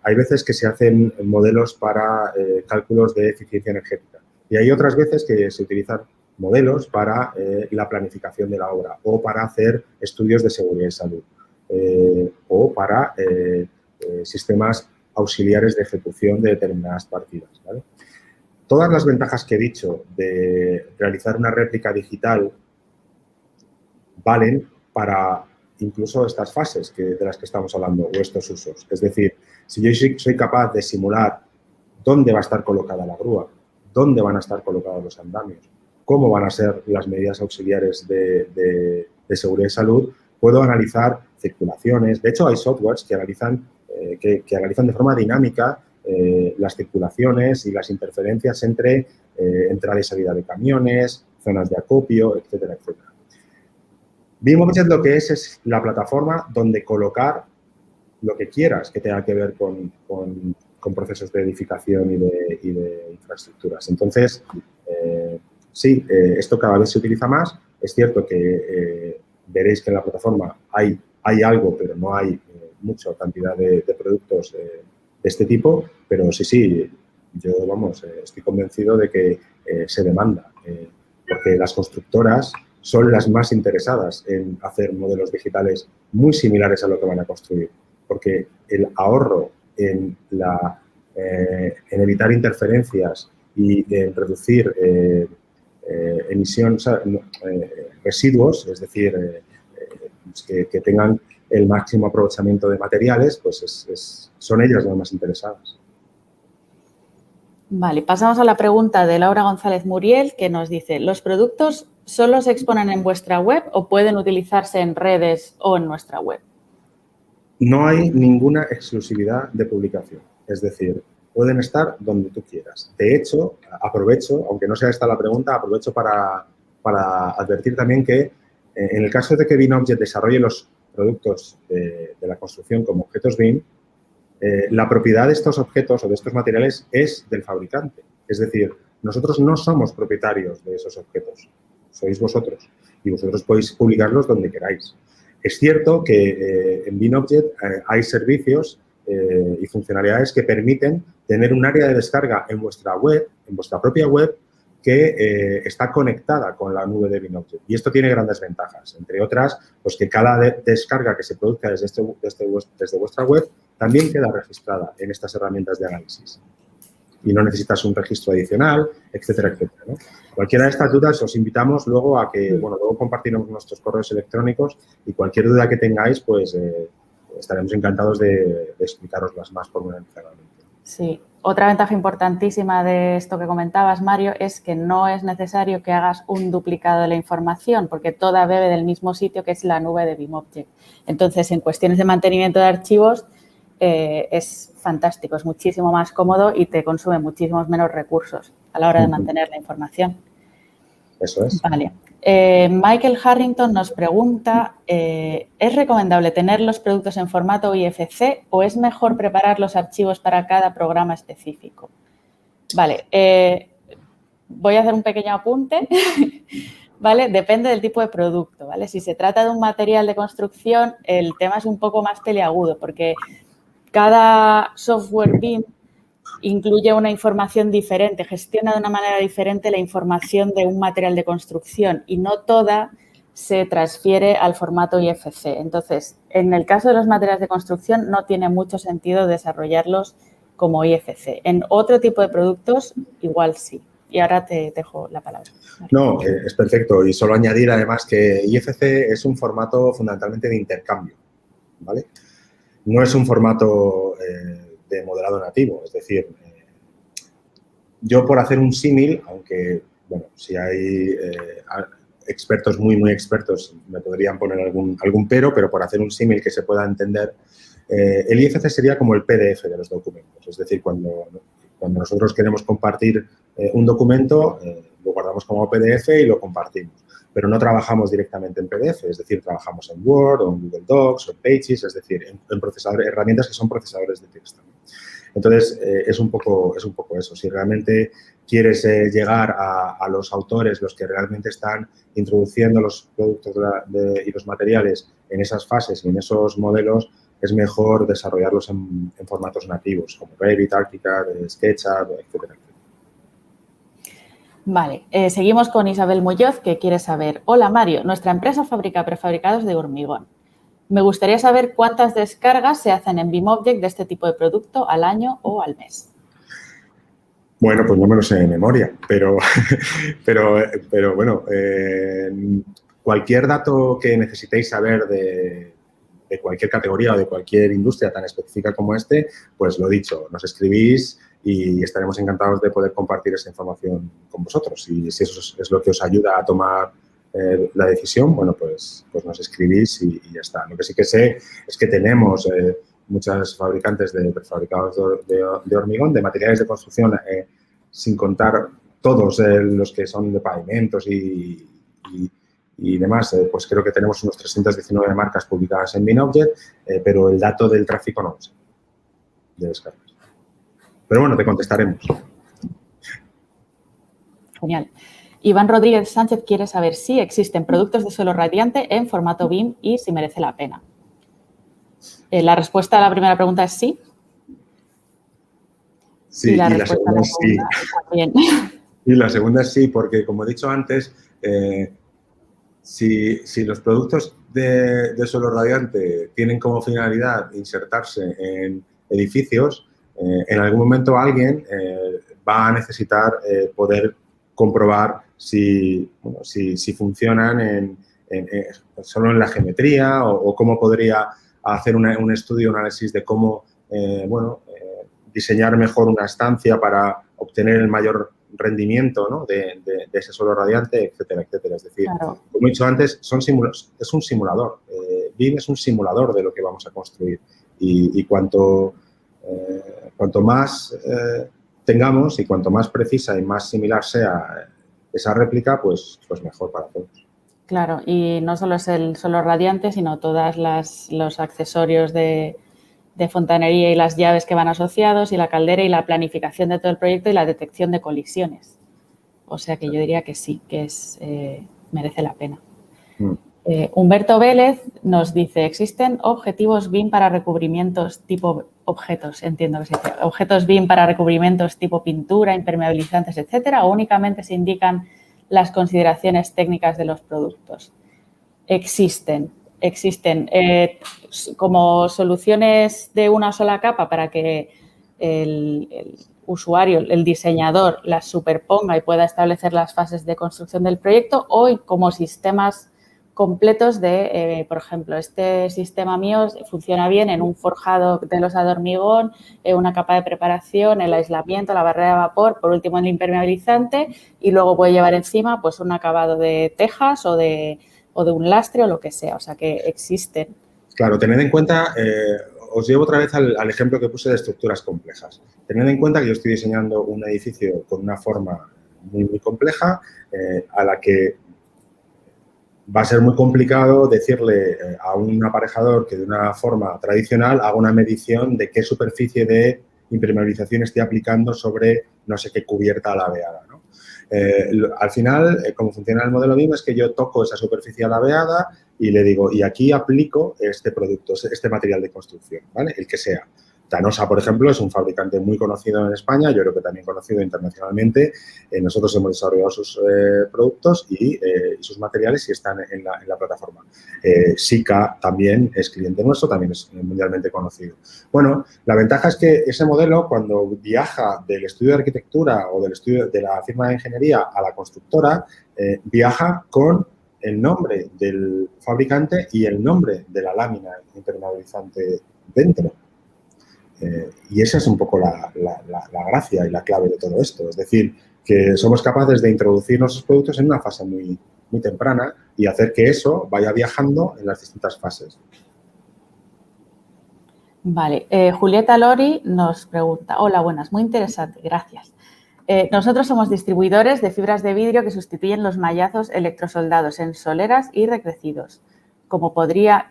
Hay veces que se hacen modelos para cálculos de eficiencia energética y hay otras veces que se utilizan modelos para la planificación de la obra o para hacer estudios de seguridad y salud o para sistemas auxiliares de ejecución de determinadas partidas, ¿vale? Todas las ventajas que he dicho de realizar una réplica digital valen para incluso estas fases de las que estamos hablando o estos usos. Es decir, si yo soy capaz de simular dónde va a estar colocada la grúa, dónde van a estar colocados los andamios, cómo van a ser las medidas auxiliares de seguridad y salud, puedo analizar circulaciones. De hecho, hay softwares que analizan de forma dinámica las circulaciones y las interferencias entre entrada y salida de camiones, zonas de acopio, etcétera, etcétera. BIMobject lo que es la plataforma donde colocar lo que quieras que tenga que ver con procesos de edificación y de infraestructuras. Entonces, sí, esto cada vez se utiliza más. Es cierto que veréis que en la plataforma hay algo, pero no hay mucha cantidad de productos de este tipo, pero sí, yo, estoy convencido de que se demanda, porque las constructoras son las más interesadas en hacer modelos digitales muy similares a lo que van a construir, porque el ahorro en evitar interferencias y en reducir emisión, residuos, es decir, que tengan el máximo aprovechamiento de materiales, pues son ellas las más interesadas. Vale, pasamos a la pregunta de Laura González Muriel, que nos dice, ¿los productos solo se exponen en vuestra web o pueden utilizarse en redes o en nuestra web? No hay ninguna exclusividad de publicación, es decir, pueden estar donde tú quieras. De hecho, aprovecho, aunque no sea esta la pregunta, aprovecho para advertir también que en el caso de que BIMobject desarrolle los productos de la construcción como objetos BIM, la propiedad de estos objetos o de estos materiales es del fabricante. Es decir, nosotros no somos propietarios de esos objetos, sois vosotros y vosotros podéis publicarlos donde queráis. Es cierto que en BIMobject hay servicios y funcionalidades que permiten tener un área de descarga en vuestra web, en vuestra propia web, que está conectada con la nube de BIMobject. Y esto tiene grandes ventajas, entre otras, pues que cada descarga que se produzca desde vuestra web también queda registrada en estas herramientas de análisis. Y no necesitas un registro adicional, etcétera, etcétera, ¿no? Cualquiera de estas dudas os invitamos luego a que, luego compartiremos nuestros correos electrónicos y cualquier duda que tengáis, pues estaremos encantados de explicaroslas más pormenorizadamente. Sí. Otra ventaja importantísima de esto que comentabas, Mario, es que no es necesario que hagas un duplicado de la información porque toda bebe del mismo sitio que es la nube de BIMobject. Entonces, en cuestiones de mantenimiento de archivos, es fantástico, es muchísimo más cómodo y te consume muchísimos menos recursos a la hora de mantener la información. Eso es. Vale. Michael Harrington nos pregunta, ¿es recomendable tener los productos en formato IFC o es mejor preparar los archivos para cada programa específico? Vale, voy a hacer un pequeño apunte, ¿vale? Depende del tipo de producto, ¿vale? Si se trata de un material de construcción, el tema es un poco más peliagudo porque cada software BIM incluye una información diferente, gestiona de una manera diferente la información de un material de construcción y no toda se transfiere al formato IFC. Entonces, en el caso de los materiales de construcción no tiene mucho sentido desarrollarlos como IFC. En otro tipo de productos, igual sí. Y ahora te dejo la palabra. No, es perfecto. Y solo añadir además que IFC es un formato fundamentalmente de intercambio, ¿vale? No es un formato de modelado nativo, es decir, yo por hacer un símil, aunque, bueno, si hay expertos muy expertos me podrían poner algún pero por hacer un símil que se pueda entender, el IFC sería como el PDF de los documentos, es decir, cuando nosotros queremos compartir un documento, lo guardamos como PDF y lo compartimos. Pero no trabajamos directamente en PDF, es decir, trabajamos en Word o en Google Docs o en Pages, es decir, en herramientas que son procesadores de texto. Entonces, es un poco eso. Si realmente quieres llegar a los autores, los que realmente están introduciendo los productos y los materiales en esas fases y en esos modelos, es mejor desarrollarlos en formatos nativos, como Revit, ArchiCAD, SketchUp, etcétera. Vale, seguimos con Isabel Muñoz, que quiere saber, hola Mario, nuestra empresa fabrica prefabricados de hormigón. Me gustaría saber cuántas descargas se hacen en BIMobject de este tipo de producto al año o al mes. Bueno, pues no me lo sé de memoria, pero bueno, cualquier dato que necesitéis saber de cualquier categoría o de cualquier industria tan específica como este, pues lo dicho, nos escribís y estaremos encantados de poder compartir esa información con vosotros. Y si eso es lo que os ayuda a tomar la decisión, bueno, pues nos escribís y ya está. Lo que sí que sé es que tenemos muchas fabricantes de prefabricados de hormigón, de materiales de construcción, sin contar todos los que son de pavimentos y demás, pues creo que tenemos unos 319 marcas publicadas en BIMobject, pero el dato del tráfico no lo sé, de descargas. Pero bueno, te contestaremos. Genial. Iván Rodríguez Sánchez quiere saber si existen productos de suelo radiante en formato BIM y si merece la pena. La respuesta a la primera pregunta es sí. Sí, y la respuesta a la segunda también. Y la segunda es sí, porque como he dicho antes, si los productos de suelo radiante tienen como finalidad insertarse en edificios, en algún momento alguien va a necesitar poder comprobar si funcionan solo en la geometría o cómo podría hacer un estudio, un análisis de cómo diseñar mejor una estancia para obtener el mayor rendimiento, ¿no? de ese suelo radiante, etcétera, etcétera. Es decir, Claro. como he dicho antes, es un simulador. BIM es un simulador de lo que vamos a construir y cuanto más tengamos y cuanto más precisa y más similar sea esa réplica, pues mejor para todos. Claro, y no solo es el suelo radiante, sino todos los accesorios de fontanería y las llaves que van asociados y la caldera y la planificación de todo el proyecto y la detección de colisiones. O sea que yo diría que sí, que merece la pena. Humberto Vélez nos dice, ¿existen objetivos BIM para recubrimientos tipo objetos? Entiendo que se dice. ¿Objetos BIM para recubrimientos tipo pintura, impermeabilizantes, etcétera? ¿O únicamente se indican las consideraciones técnicas de los productos? Existen como soluciones de una sola capa para que el usuario, el diseñador, las superponga y pueda establecer las fases de construcción del proyecto, o como sistemas completos de, por ejemplo, este sistema mío funciona bien en un forjado de losa de hormigón, una capa de preparación, el aislamiento, la barrera de vapor, por último el impermeabilizante y luego puede llevar encima pues un acabado de tejas o de un lastre o lo que sea, o sea que existen. Claro, tened en cuenta, os llevo otra vez al ejemplo que puse de estructuras complejas. Tened en cuenta que yo estoy diseñando un edificio con una forma muy, muy compleja a la que va a ser muy complicado decirle a un aparejador que de una forma tradicional haga una medición de qué superficie de impermeabilización esté aplicando sobre no sé qué cubierta alabeada, ¿no? Al final, como funciona el modelo BIM es que yo toco esa superficie alabeada y le digo, y aquí aplico este producto, este material de construcción, ¿vale? El que sea. Danosa, por ejemplo, es un fabricante muy conocido en España, yo creo que también conocido internacionalmente. Nosotros hemos desarrollado sus productos y sus materiales y están en la plataforma. Sika también es cliente nuestro, también es mundialmente conocido. Bueno, la ventaja es que ese modelo, cuando viaja del estudio de arquitectura o del estudio de la firma de ingeniería a la constructora, viaja con el nombre del fabricante y el nombre de la lámina impermeabilizante dentro. Y esa es un poco la gracia y la clave de todo esto. Es decir, que somos capaces de introducir nuestros productos en una fase muy, muy temprana y hacer que eso vaya viajando en las distintas fases. Vale. Julieta Lori nos pregunta, hola, buenas, muy interesante, gracias. Nosotros somos distribuidores de fibras de vidrio que sustituyen los mallazos electrosoldados en soleras y recrecidos. ¿Cómo podría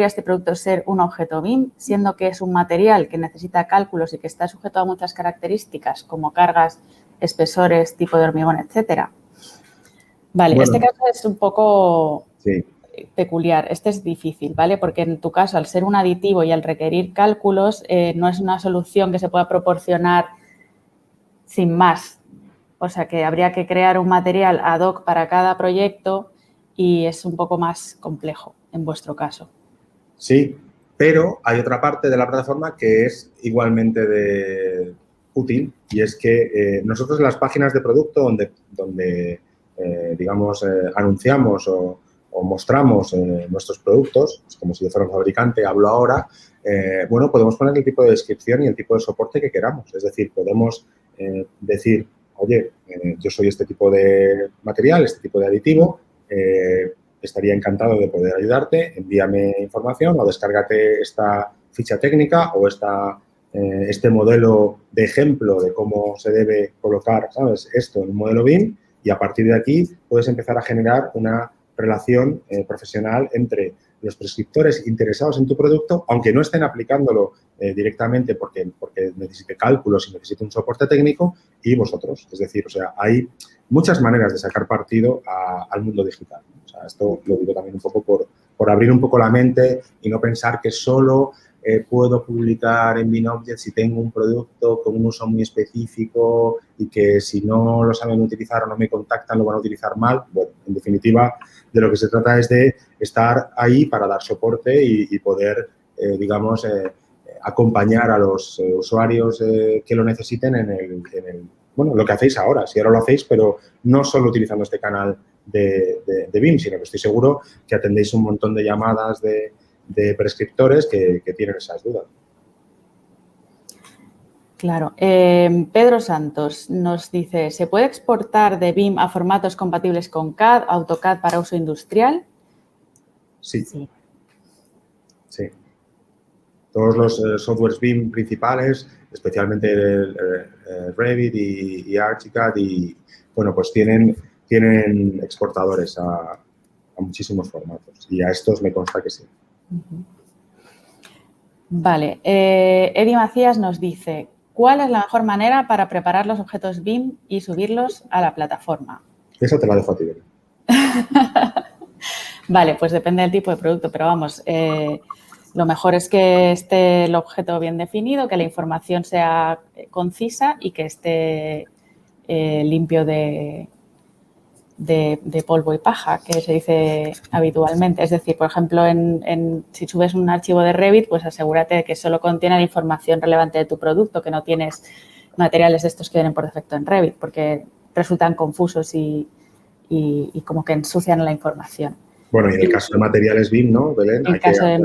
este producto ser un objeto BIM, siendo que es un material que necesita cálculos y que está sujeto a muchas características como cargas, espesores, tipo de hormigón, etcétera? Vale, bueno, este caso es un poco peculiar, este es difícil, ¿vale? Porque en tu caso, al ser un aditivo y al requerir cálculos, no es una solución que se pueda proporcionar sin más. O sea, que habría que crear un material ad hoc para cada proyecto y es un poco más complejo en vuestro caso. Sí, pero hay otra parte de la plataforma que es igualmente útil y es que nosotros en las páginas de producto donde digamos, anunciamos o mostramos nuestros productos, pues como si yo fuera un fabricante, hablo ahora, bueno, podemos poner el tipo de descripción y el tipo de soporte que queramos. Es decir, podemos decir, oye, yo soy este tipo de material, este tipo de aditivo, estaría encantado de poder ayudarte, envíame información o descárgate esta ficha técnica o este modelo de ejemplo de cómo se debe colocar, ¿sabes?, esto en un modelo BIM y a partir de aquí puedes empezar a generar una relación profesional entre los prescriptores interesados en tu producto, aunque no estén aplicándolo directamente porque necesite cálculos y necesite un soporte técnico, y vosotros. Es decir, o sea, hay muchas maneras de sacar partido al mundo digital. O sea, esto lo digo también un poco por abrir un poco la mente y no pensar que solo puedo publicar en BIMobject si tengo un producto con un uso muy específico y que si no lo saben utilizar o no me contactan lo van a utilizar mal. Bueno, en definitiva, de lo que se trata es de estar ahí para dar soporte y poder, digamos, acompañar a los usuarios que lo necesiten en bueno, lo que hacéis ahora. Si ahora lo hacéis, pero no solo utilizando este canal de BIM, sino que estoy seguro que atendéis un montón de llamadas de prescriptores que tienen esas dudas. Claro. Pedro Santos nos dice, ¿se puede exportar de BIM a formatos compatibles con CAD, AutoCAD para uso industrial? Sí. Sí. Todos los softwares BIM principales, especialmente Revit y Archicad, y bueno, pues tienen exportadores a muchísimos formatos y a estos me consta que sí. Vale. Eddie Macías nos dice, ¿cuál es la mejor manera para preparar los objetos BIM y subirlos a la plataforma? Esa te la dejo a ti. Vale, pues depende del tipo de producto, pero vamos, lo mejor es que esté el objeto bien definido, que la información sea concisa y que esté limpio de polvo y paja, que se dice habitualmente. Es decir, por ejemplo, si subes un archivo de Revit, pues asegúrate de que solo contiene la información relevante de tu producto, que no tienes materiales de estos que vienen por defecto en Revit, porque resultan confusos y como que ensucian la información. Bueno, y en el caso de materiales BIM, ¿no, Belén? Hay que ampliar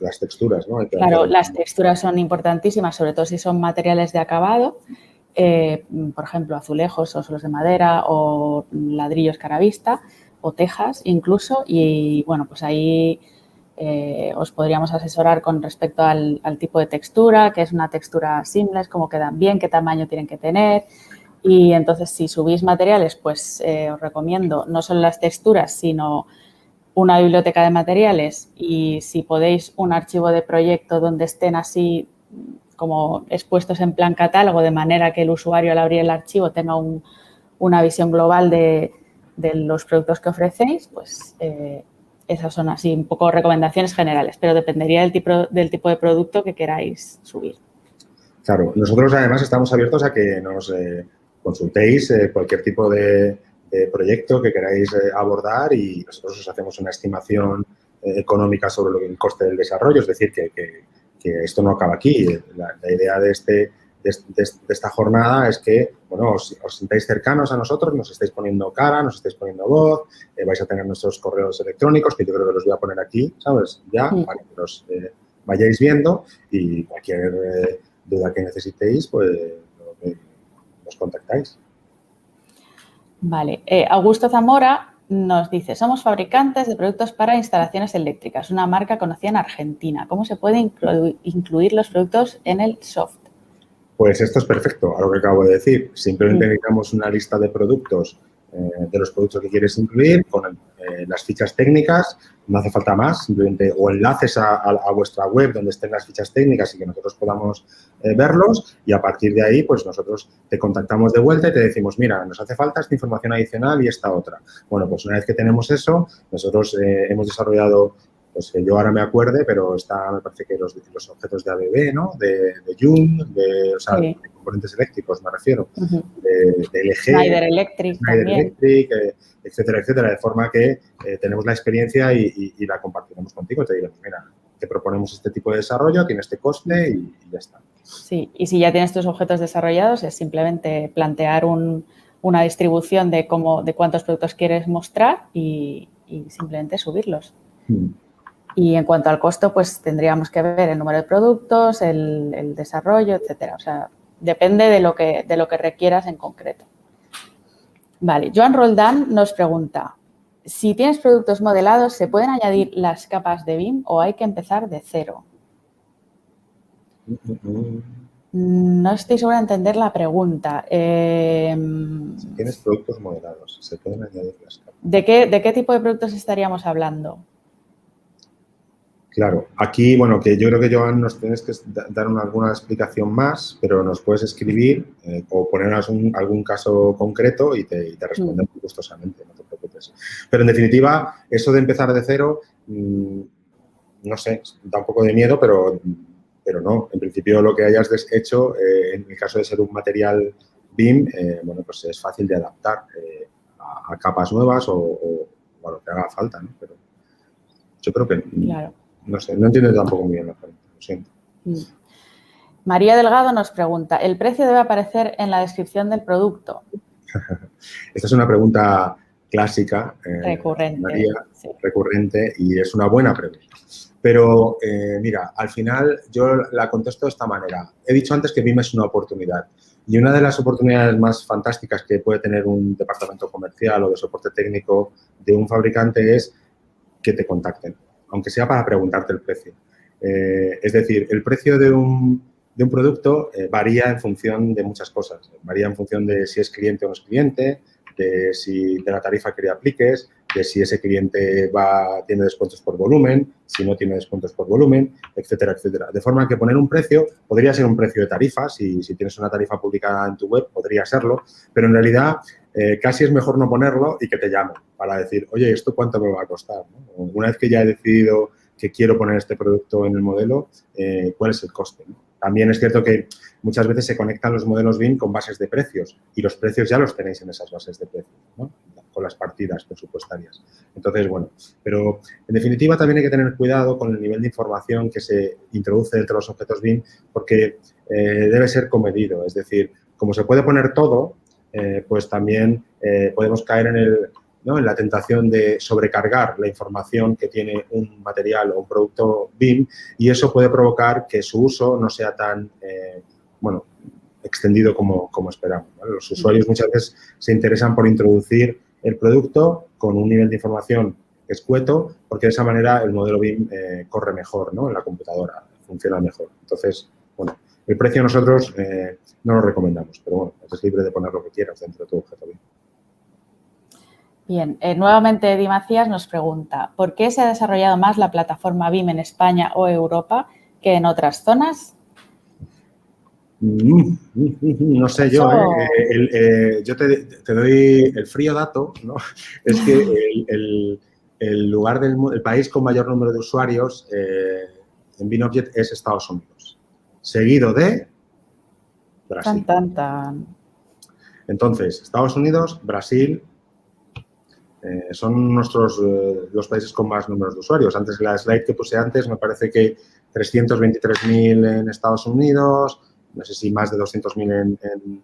las texturas, ¿no? Claro, las texturas son importantísimas, sobre todo si son materiales de acabado, por ejemplo, azulejos o suelos de madera o ladrillos cara vista o tejas incluso. Y, bueno, pues ahí os podríamos asesorar con respecto al tipo de textura, que es una textura seamless, cómo quedan bien, qué tamaño tienen que tener. Y entonces, si subís materiales, pues os recomiendo no solo las texturas, sino una biblioteca de materiales y, si podéis, un archivo de proyecto donde estén así como expuestos en plan catálogo, de manera que el usuario al abrir el archivo tenga una visión global de los productos que ofrecéis. Pues esas son así un poco recomendaciones generales, pero dependería del tipo de producto que queráis subir. Claro, nosotros además estamos abiertos a que nos consultéis cualquier tipo de proyecto que queráis abordar y nosotros os hacemos una estimación económica sobre el coste del desarrollo, es decir, que esto no acaba aquí. La idea de esta jornada es que, bueno, os sintáis cercanos a nosotros, nos estáis poniendo cara, nos estáis poniendo voz, vais a tener nuestros correos electrónicos, que yo creo que los voy a poner aquí, ¿sabes? Ya, para que los vayáis viendo y cualquier duda que necesitéis, pues nos contactáis. Vale. Augusto Zamora nos dice, somos fabricantes de productos para instalaciones eléctricas, una marca conocida en Argentina. ¿Cómo se puede incluir los productos en el soft? Pues esto es perfecto, a lo que acabo de decir. Simplemente necesitamos una lista de productos, de los productos que quieres incluir, con las fichas técnicas, no hace falta más, simplemente o enlaces a vuestra web donde estén las fichas técnicas y que nosotros podamos verlos, y a partir de ahí, pues nosotros te contactamos de vuelta y te decimos, mira, nos hace falta esta información adicional y esta otra. Bueno, pues una vez que tenemos eso, nosotros hemos desarrollado, pues que yo ahora me acuerde, pero me parece que los objetos de ABB, ¿no? De Joom, o sea, de componentes eléctricos, me refiero, de LG, Schneider Electric, etcétera, etcétera, de forma que tenemos la experiencia y la compartiremos contigo. Te diremos, mira, te proponemos este tipo de desarrollo, tiene este coste y ya está. Sí, y si ya tienes tus objetos desarrollados, es simplemente plantear una distribución de cuántos productos quieres mostrar y simplemente subirlos. Y en cuanto al costo, pues tendríamos que ver el número de productos, el desarrollo, etcétera. O sea, depende de lo que requieras en concreto. Vale, Joan Roldán nos pregunta, si tienes productos modelados, ¿se pueden añadir las capas de BIM o hay que empezar de cero? No estoy segura de entender la pregunta. Si tienes productos modelados, ¿se pueden añadir las capas? ¿De qué tipo de productos estaríamos hablando? Claro, aquí, bueno, que yo creo que, Joan, nos tienes que dar alguna explicación más, pero nos puedes escribir o ponernos algún caso concreto y te respondemos gustosamente, no te preocupes. Pero, en definitiva, eso de empezar de cero, no sé, da un poco de miedo, pero no. En principio, lo que hayas hecho, en el caso de ser un material BIM, bueno, pues es fácil de adaptar a capas nuevas o a lo que haga falta, ¿no? Pero yo creo que... Claro. No sé, no entiendo tampoco muy bien la pregunta, lo siento. María Delgado nos pregunta, ¿el precio debe aparecer en la descripción del producto? Esta es una pregunta clásica, Recurrente. María, Sí. recurrente, y es una buena pregunta. Pero, mira, al final yo la contesto de esta manera. He dicho antes que BIM es una oportunidad. Y una de las oportunidades más fantásticas que puede tener un departamento comercial o de soporte técnico de un fabricante es que te contacten, aunque sea para preguntarte el precio. Es decir, el precio de un producto varía en función de muchas cosas. Varía en función de si es cliente o no es cliente, de la tarifa que le apliques, de si ese cliente tiene descuentos por volumen, si no tiene descuentos por volumen, etcétera, etcétera. De forma que poner un precio podría ser un precio de tarifa. Si tienes una tarifa publicada en tu web, podría serlo, pero en realidad casi es mejor no ponerlo y que te llamen para decir, oye, ¿esto cuánto me va a costar? ¿No? Una vez que ya he decidido que quiero poner este producto en el modelo, ¿cuál es el coste? ¿No? También es cierto que muchas veces se conectan los modelos BIM con bases de precios y los precios ya los tenéis en esas bases de precios, ¿no? Con las partidas presupuestarias. Entonces, bueno, pero en definitiva también hay que tener cuidado con el nivel de información que se introduce dentro de los objetos BIM porque debe ser comedido. Es decir, como se puede poner todo, pues también podemos caer en la tentación de sobrecargar la información que tiene un material o un producto BIM y eso puede provocar que su uso no sea tan, extendido como esperamos, ¿vale? Los usuarios muchas veces se interesan por introducir el producto con un nivel de información escueto porque de esa manera el modelo BIM corre mejor, ¿no? En la computadora, funciona mejor. Entonces, bueno, el precio nosotros no lo recomendamos, pero bueno, eres libre de poner lo que quieras dentro de tu objeto BIM. Bien, nuevamente Eddie Macías nos pregunta, ¿por qué se ha desarrollado más la plataforma BIM en España o Europa que en otras zonas? No sé yo, yo te doy el frío dato, ¿no? Es que el país con mayor número de usuarios en BIMobject es Estados Unidos, seguido de Brasil. Entonces, Estados Unidos, Brasil, son los países con más números de usuarios. Antes, la slide que puse antes, me parece que 323.000 en Estados Unidos, no sé si más de 200.000 en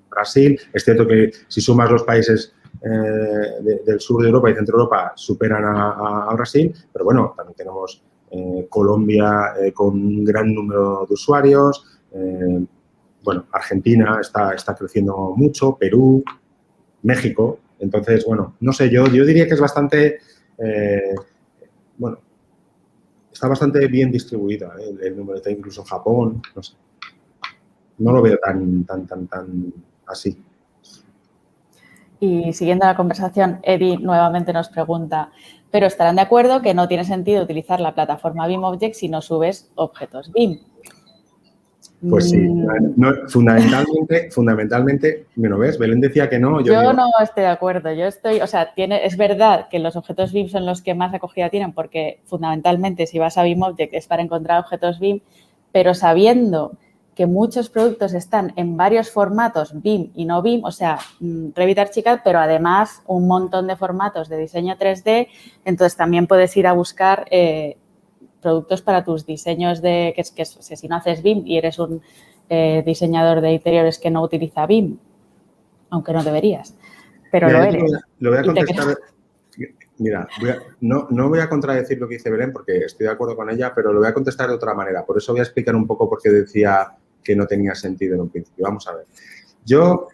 Brasil. Es cierto que si sumas los países del sur de Europa y centro de Europa, superan a Brasil, pero bueno, también tenemos Colombia con un gran número de usuarios, bueno, Argentina está creciendo mucho, Perú, México. Entonces, bueno, no sé, yo diría que es bastante, está bastante bien distribuida el número de incluso en Japón, no sé. No lo veo tan así. Y siguiendo la conversación, Eddie nuevamente nos pregunta, pero estarán de acuerdo que no tiene sentido utilizar la plataforma BIMobject si no subes objetos BIM. Pues sí, no, fundamentalmente, ¿me lo ves? Belén decía que no. Yo no estoy de acuerdo. Es verdad que los objetos BIM son los que más acogida tienen porque fundamentalmente si vas a BIMobject es para encontrar objetos BIM, pero sabiendo que muchos productos están en varios formatos BIM y no BIM, o sea, Revit Archicad, pero además un montón de formatos de diseño 3D, entonces también puedes ir a buscar productos para tus diseños que si no haces BIM y eres un diseñador de interiores que no utiliza BIM, aunque no deberías, pero mira, lo eres. Lo voy a contestar. Mira, no voy a contradecir lo que dice Belén porque estoy de acuerdo con ella, pero lo voy a contestar de otra manera. Por eso voy a explicar un poco por qué decía que no tenía sentido en un principio. Vamos a ver. Yo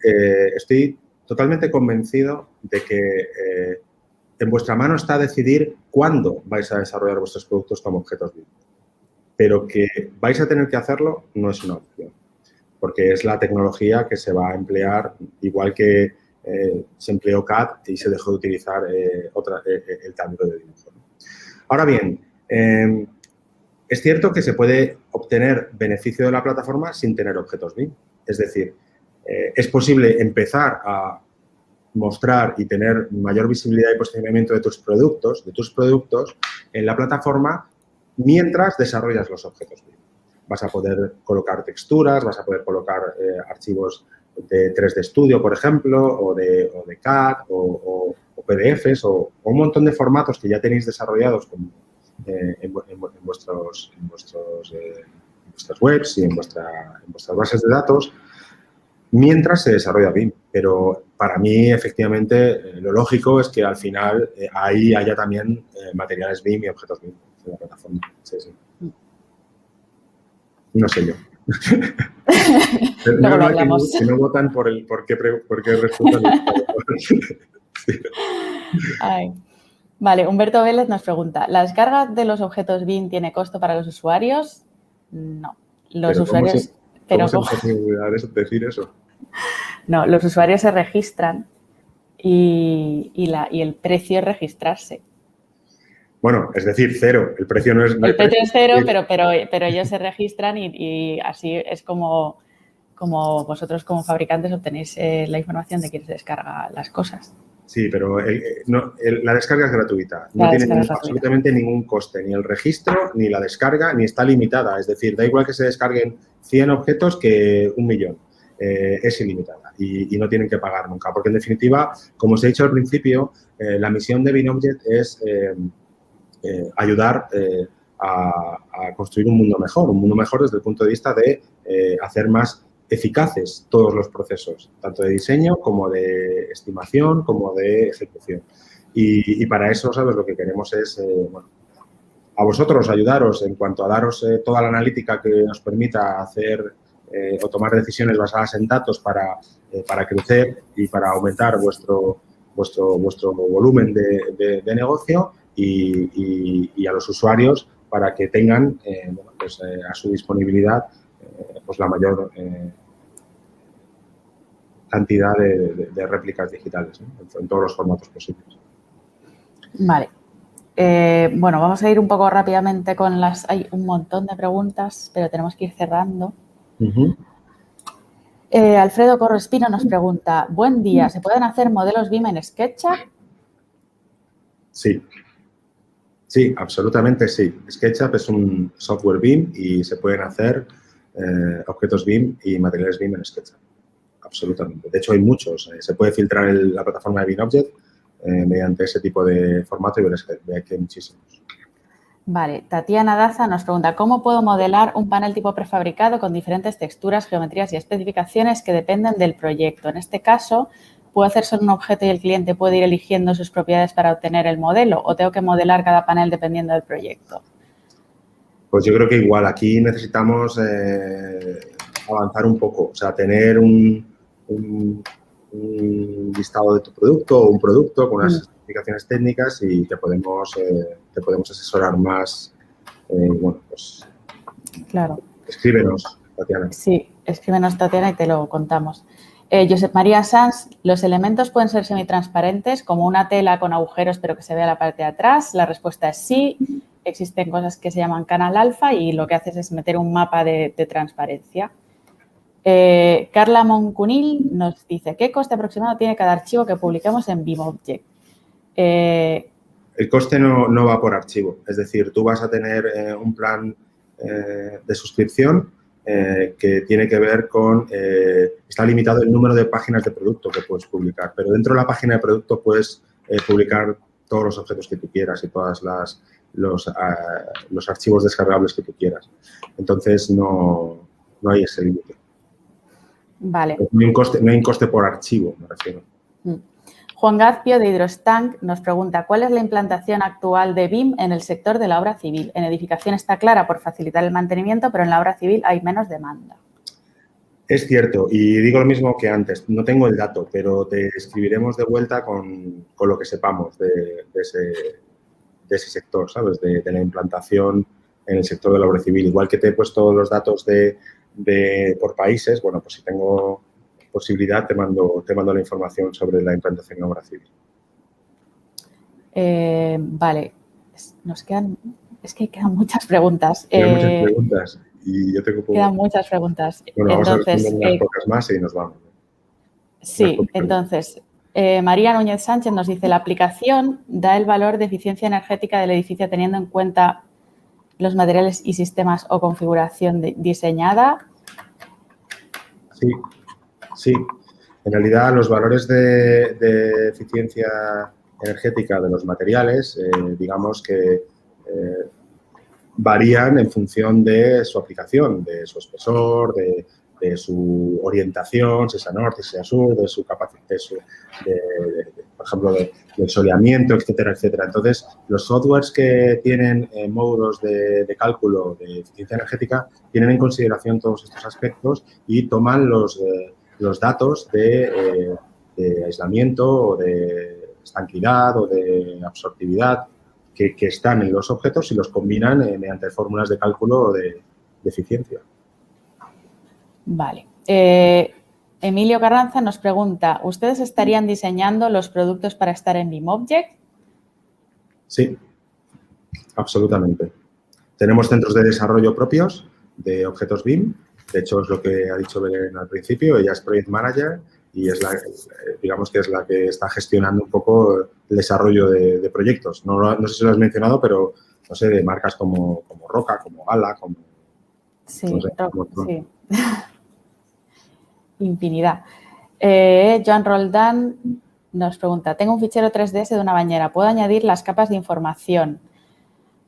estoy totalmente convencido de que en vuestra mano está decidir cuándo vais a desarrollar vuestros productos como objetos BIM. Pero que vais a tener que hacerlo no es una opción, porque es la tecnología que se va a emplear igual que se empleó CAD y se dejó de utilizar el tablero de dibujo. Ahora bien, Es cierto que se puede obtener beneficio de la plataforma sin tener objetos BIM. Es decir, es posible empezar a mostrar y tener mayor visibilidad y posicionamiento de tus productos en la plataforma mientras desarrollas los objetos BIM. Vas a poder colocar texturas, vas a poder colocar archivos de 3D Studio, por ejemplo, o de CAD, o PDFs, o un montón de formatos que ya tenéis desarrollados en vuestras webs y en vuestras bases de datos, mientras se desarrolla BIM. Pero para mí, efectivamente, lo lógico es que al final ahí haya también materiales BIM y objetos BIM en la plataforma. Sí, sí. No sé yo. Luego lo hablamos. Que no votan por qué respuesta. Sí. Ay. Vale, Humberto Vélez nos pregunta, ¿la descarga de los objetos BIM tiene costo para los usuarios? No. Los usuarios... ¿Cómo se puede decir eso? No, los usuarios se registran y el precio es registrarse. Bueno, es decir, cero. El precio no es... El precio es cero, pero ellos se registran y así es como vosotros como fabricantes obtenéis la información de quién se descarga las cosas. Sí, pero la descarga es gratuita. No tiene absolutamente ningún coste, ni el registro, ni la descarga, ni está limitada. Es decir, da igual que se descarguen 100 objetos que 1.000.000. Es ilimitada y no tienen que pagar nunca. Porque, en definitiva, como os he dicho al principio, la misión de BIMobject es ayudar a construir un mundo mejor desde el punto de vista de hacer más eficaces todos los procesos, tanto de diseño como de estimación, como de ejecución. Y para eso, ¿sabes? Lo que queremos es, bueno, a vosotros ayudaros en cuanto a daros toda la analítica que os permita hacer o tomar decisiones basadas en datos para crecer y para aumentar vuestro volumen de negocio y a los usuarios para que tengan bueno, pues, a su disponibilidad pues la mayor cantidad de réplicas digitales, ¿no? En todos los formatos posibles. Vale. Bueno, vamos a ir un poco rápidamente con las... Hay un montón de preguntas, pero tenemos que ir cerrando. Alfredo Correspino nos pregunta, buen día, ¿se pueden hacer modelos BIM en SketchUp? Sí. Sí, absolutamente sí. SketchUp es un software BIM y se pueden hacer objetos BIM y materiales BIM en SketchUp. Absolutamente. De hecho, hay muchos. Se puede filtrar la plataforma de BIMobject mediante ese tipo de formato y veréis que hay muchísimos. Vale. Tatiana Daza nos pregunta, ¿cómo puedo modelar un panel tipo prefabricado con diferentes texturas, geometrías y especificaciones que dependen del proyecto? En este caso, ¿puedo hacer solo un objeto y el cliente puede ir eligiendo sus propiedades para obtener el modelo o tengo que modelar cada panel dependiendo del proyecto? Pues yo creo que igual aquí necesitamos avanzar un poco, o sea, tener un listado de tu producto o un producto con unas especificaciones técnicas y te podemos asesorar más. Bueno, pues claro. Escríbenos, Tatiana. Sí, escríbenos, Tatiana, y te lo contamos. Josep María Sanz, ¿los elementos pueden ser semitransparentes, como una tela con agujeros pero que se vea la parte de atrás? La respuesta es sí. Existen cosas que se llaman canal alfa y lo que haces es meter un mapa de transparencia. Carla Moncunil nos dice, ¿qué coste aproximado tiene cada archivo que publicamos en BIMobject? El coste no va por archivo, es decir, tú vas a tener un plan de suscripción que tiene que ver con, está limitado el número de páginas de producto que puedes publicar, pero dentro de la página de producto puedes publicar todos los objetos que tú quieras y todos los archivos descargables que tú quieras. Entonces, no hay ese límite. Vale. No hay un coste por archivo, me refiero. Juan Gazpio, de Hidrostank, nos pregunta, ¿cuál es la implantación actual de BIM en el sector de la obra civil? En edificación está clara por facilitar el mantenimiento, pero en la obra civil hay menos demanda. Es cierto, y digo lo mismo que antes, no tengo el dato, pero te escribiremos de vuelta con lo que sepamos de ese sector, ¿sabes? De la implantación en el sector de la obra civil. Igual que te he puesto los datos por países, bueno, pues si tengo posibilidad te mando la información sobre la implantación en obra civil. Vale, nos quedan Es que quedan muchas preguntas. Hay muchas preguntas y yo tengo poco. Quedan muchas preguntas. Bueno, vamos entonces, a responder unas pocas más y nos vamos. Sí, entonces, María Núñez Sánchez nos dice, la aplicación da el valor de eficiencia energética del edificio teniendo en cuenta los materiales y sistemas o configuración diseñada. Sí, sí. En realidad, los valores de eficiencia energética de los materiales, digamos que varían en función de su aplicación, de su espesor, de su orientación, si es a norte, si es a sur, de su capacidad, por ejemplo, del soleamiento, etcétera, etcétera. Entonces, los softwares que tienen módulos de cálculo de eficiencia energética tienen en consideración todos estos aspectos y toman los datos de aislamiento o de estanquidad o de absortividad que están en los objetos y los combinan mediante fórmulas de cálculo de eficiencia. Vale. Emilio Carranza nos pregunta, ¿ustedes estarían diseñando los productos para estar en BIMobject? Sí, absolutamente. Tenemos centros de desarrollo propios de objetos BIM. De hecho, es lo que ha dicho Belén al principio. Ella es Project Manager y es digamos que es la que está gestionando un poco el desarrollo de proyectos. No sé si lo has mencionado, pero no sé, de marcas como Roca, como Gala, como... Sí, no sé, sí. Infinidad. Joan Roldán nos pregunta, tengo un fichero 3DS de una bañera, ¿puedo añadir las capas de información?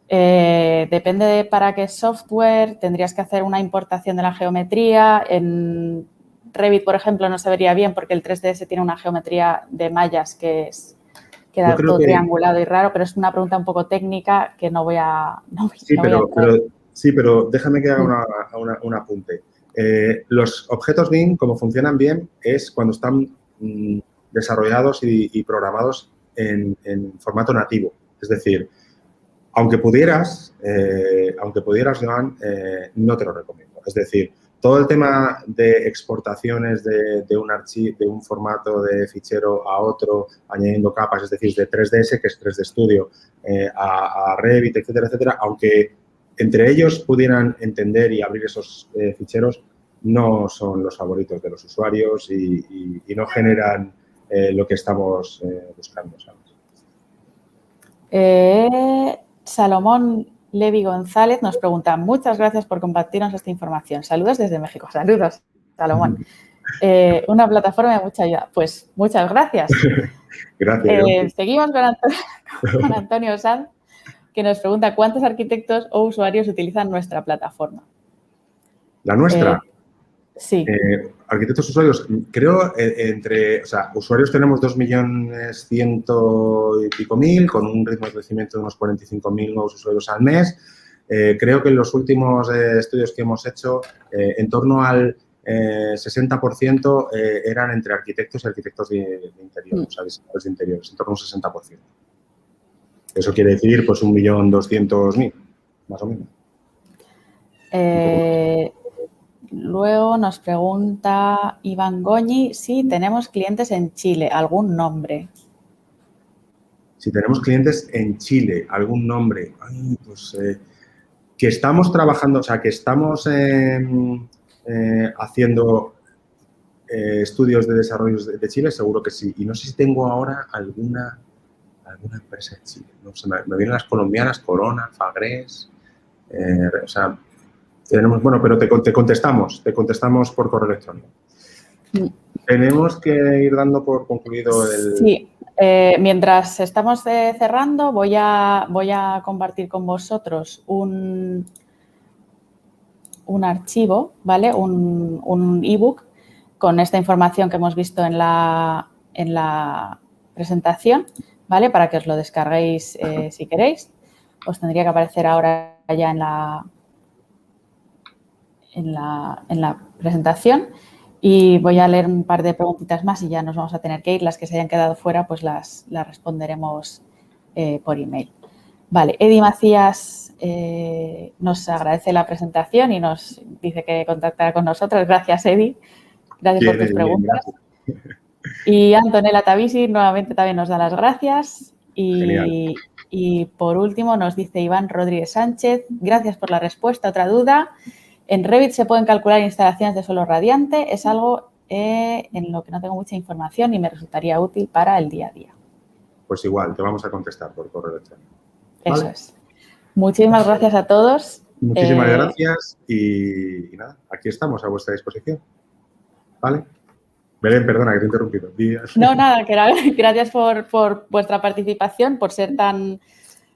Depende de para qué software, tendrías que hacer una importación de la geometría. En Revit, por ejemplo, no se vería bien porque el 3DS tiene una geometría de mallas que queda todo triangulado y raro, pero es una pregunta un poco técnica que no voy a... Sí, pero déjame que haga un apunte. Los objetos BIM, como funcionan bien, es cuando están desarrollados y programados en formato nativo. Es decir, aunque pudieras, Joan, no te lo recomiendo. Es decir, todo el tema de exportaciones de un archivo, de un formato de fichero a otro, añadiendo capas, es decir, de 3DS, que es 3D Studio, a Revit, etcétera, etcétera, aunque entre ellos pudieran entender y abrir esos ficheros, no son los favoritos de los usuarios y no generan lo que estamos buscando, ¿sabes? Salomón Levi González nos pregunta, muchas gracias por compartirnos esta información. Saludos desde México. Saludos, Salomón. Una plataforma de mucha ayuda. Pues muchas gracias. Gracias. Seguimos con Antonio Sanz, que nos pregunta, ¿cuántos arquitectos o usuarios utilizan nuestra plataforma? ¿La nuestra? Sí. Arquitectos usuarios, creo, usuarios tenemos 2.100.000 y pico, con un ritmo de crecimiento de unos 45.000 nuevos usuarios al mes. Creo que en los últimos estudios que hemos hecho, en torno al 60% eran entre arquitectos y arquitectos de interior, o sea, diseñadores de interiores, en torno a un 60%. Eso quiere decir, pues, 1.200.000, más o menos. Luego nos pregunta Iván Goñi si tenemos clientes en Chile, ¿algún nombre? Si tenemos clientes en Chile, ¿algún nombre? Ay, pues que estamos trabajando, o sea, que estamos haciendo estudios de desarrollo de Chile, seguro que sí. Y no sé si tengo ahora alguna empresa en Chile. No sé, me vienen las colombianas, Corona, Fagres, o sea... Bueno, pero te contestamos por correo electrónico. Tenemos que ir dando por concluido el... Sí, mientras estamos cerrando, voy a compartir con vosotros un archivo, ¿vale? Un ebook con esta información que hemos visto en la presentación, ¿vale? Para que os lo descarguéis si queréis. Os tendría que aparecer ahora ya en la presentación y voy a leer un par de preguntitas más y ya nos vamos a tener que ir. Las que se hayan quedado fuera, pues las responderemos por email. Vale, Edi Macías nos agradece la presentación y nos dice que contactará con nosotros. Gracias, Edi. Gracias por tus preguntas. Y Antonella Tavisi nuevamente también nos da las gracias. Y Y por último nos dice Iván Rodríguez Sánchez, gracias por la respuesta. Otra duda, ¿en Revit se pueden calcular instalaciones de suelo radiante? Es algo en lo que no tengo mucha información y me resultaría útil para el día a día. Pues igual, te vamos a contestar por correo electrónico. Eso es. Muchísimas gracias a todos. Muchísimas gracias y nada, aquí estamos a vuestra disposición. ¿Vale? Belén, perdona que te he interrumpido. No, nada, gracias por vuestra participación, por ser tan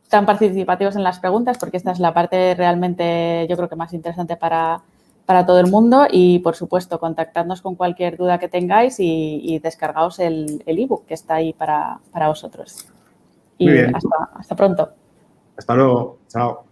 participativos en las preguntas, porque esta es la parte realmente, yo creo que más interesante para todo el mundo y, por supuesto, contactadnos con cualquier duda que tengáis y descargaos el ebook que está ahí para vosotros. Y muy bien. hasta pronto. Hasta luego. Chao.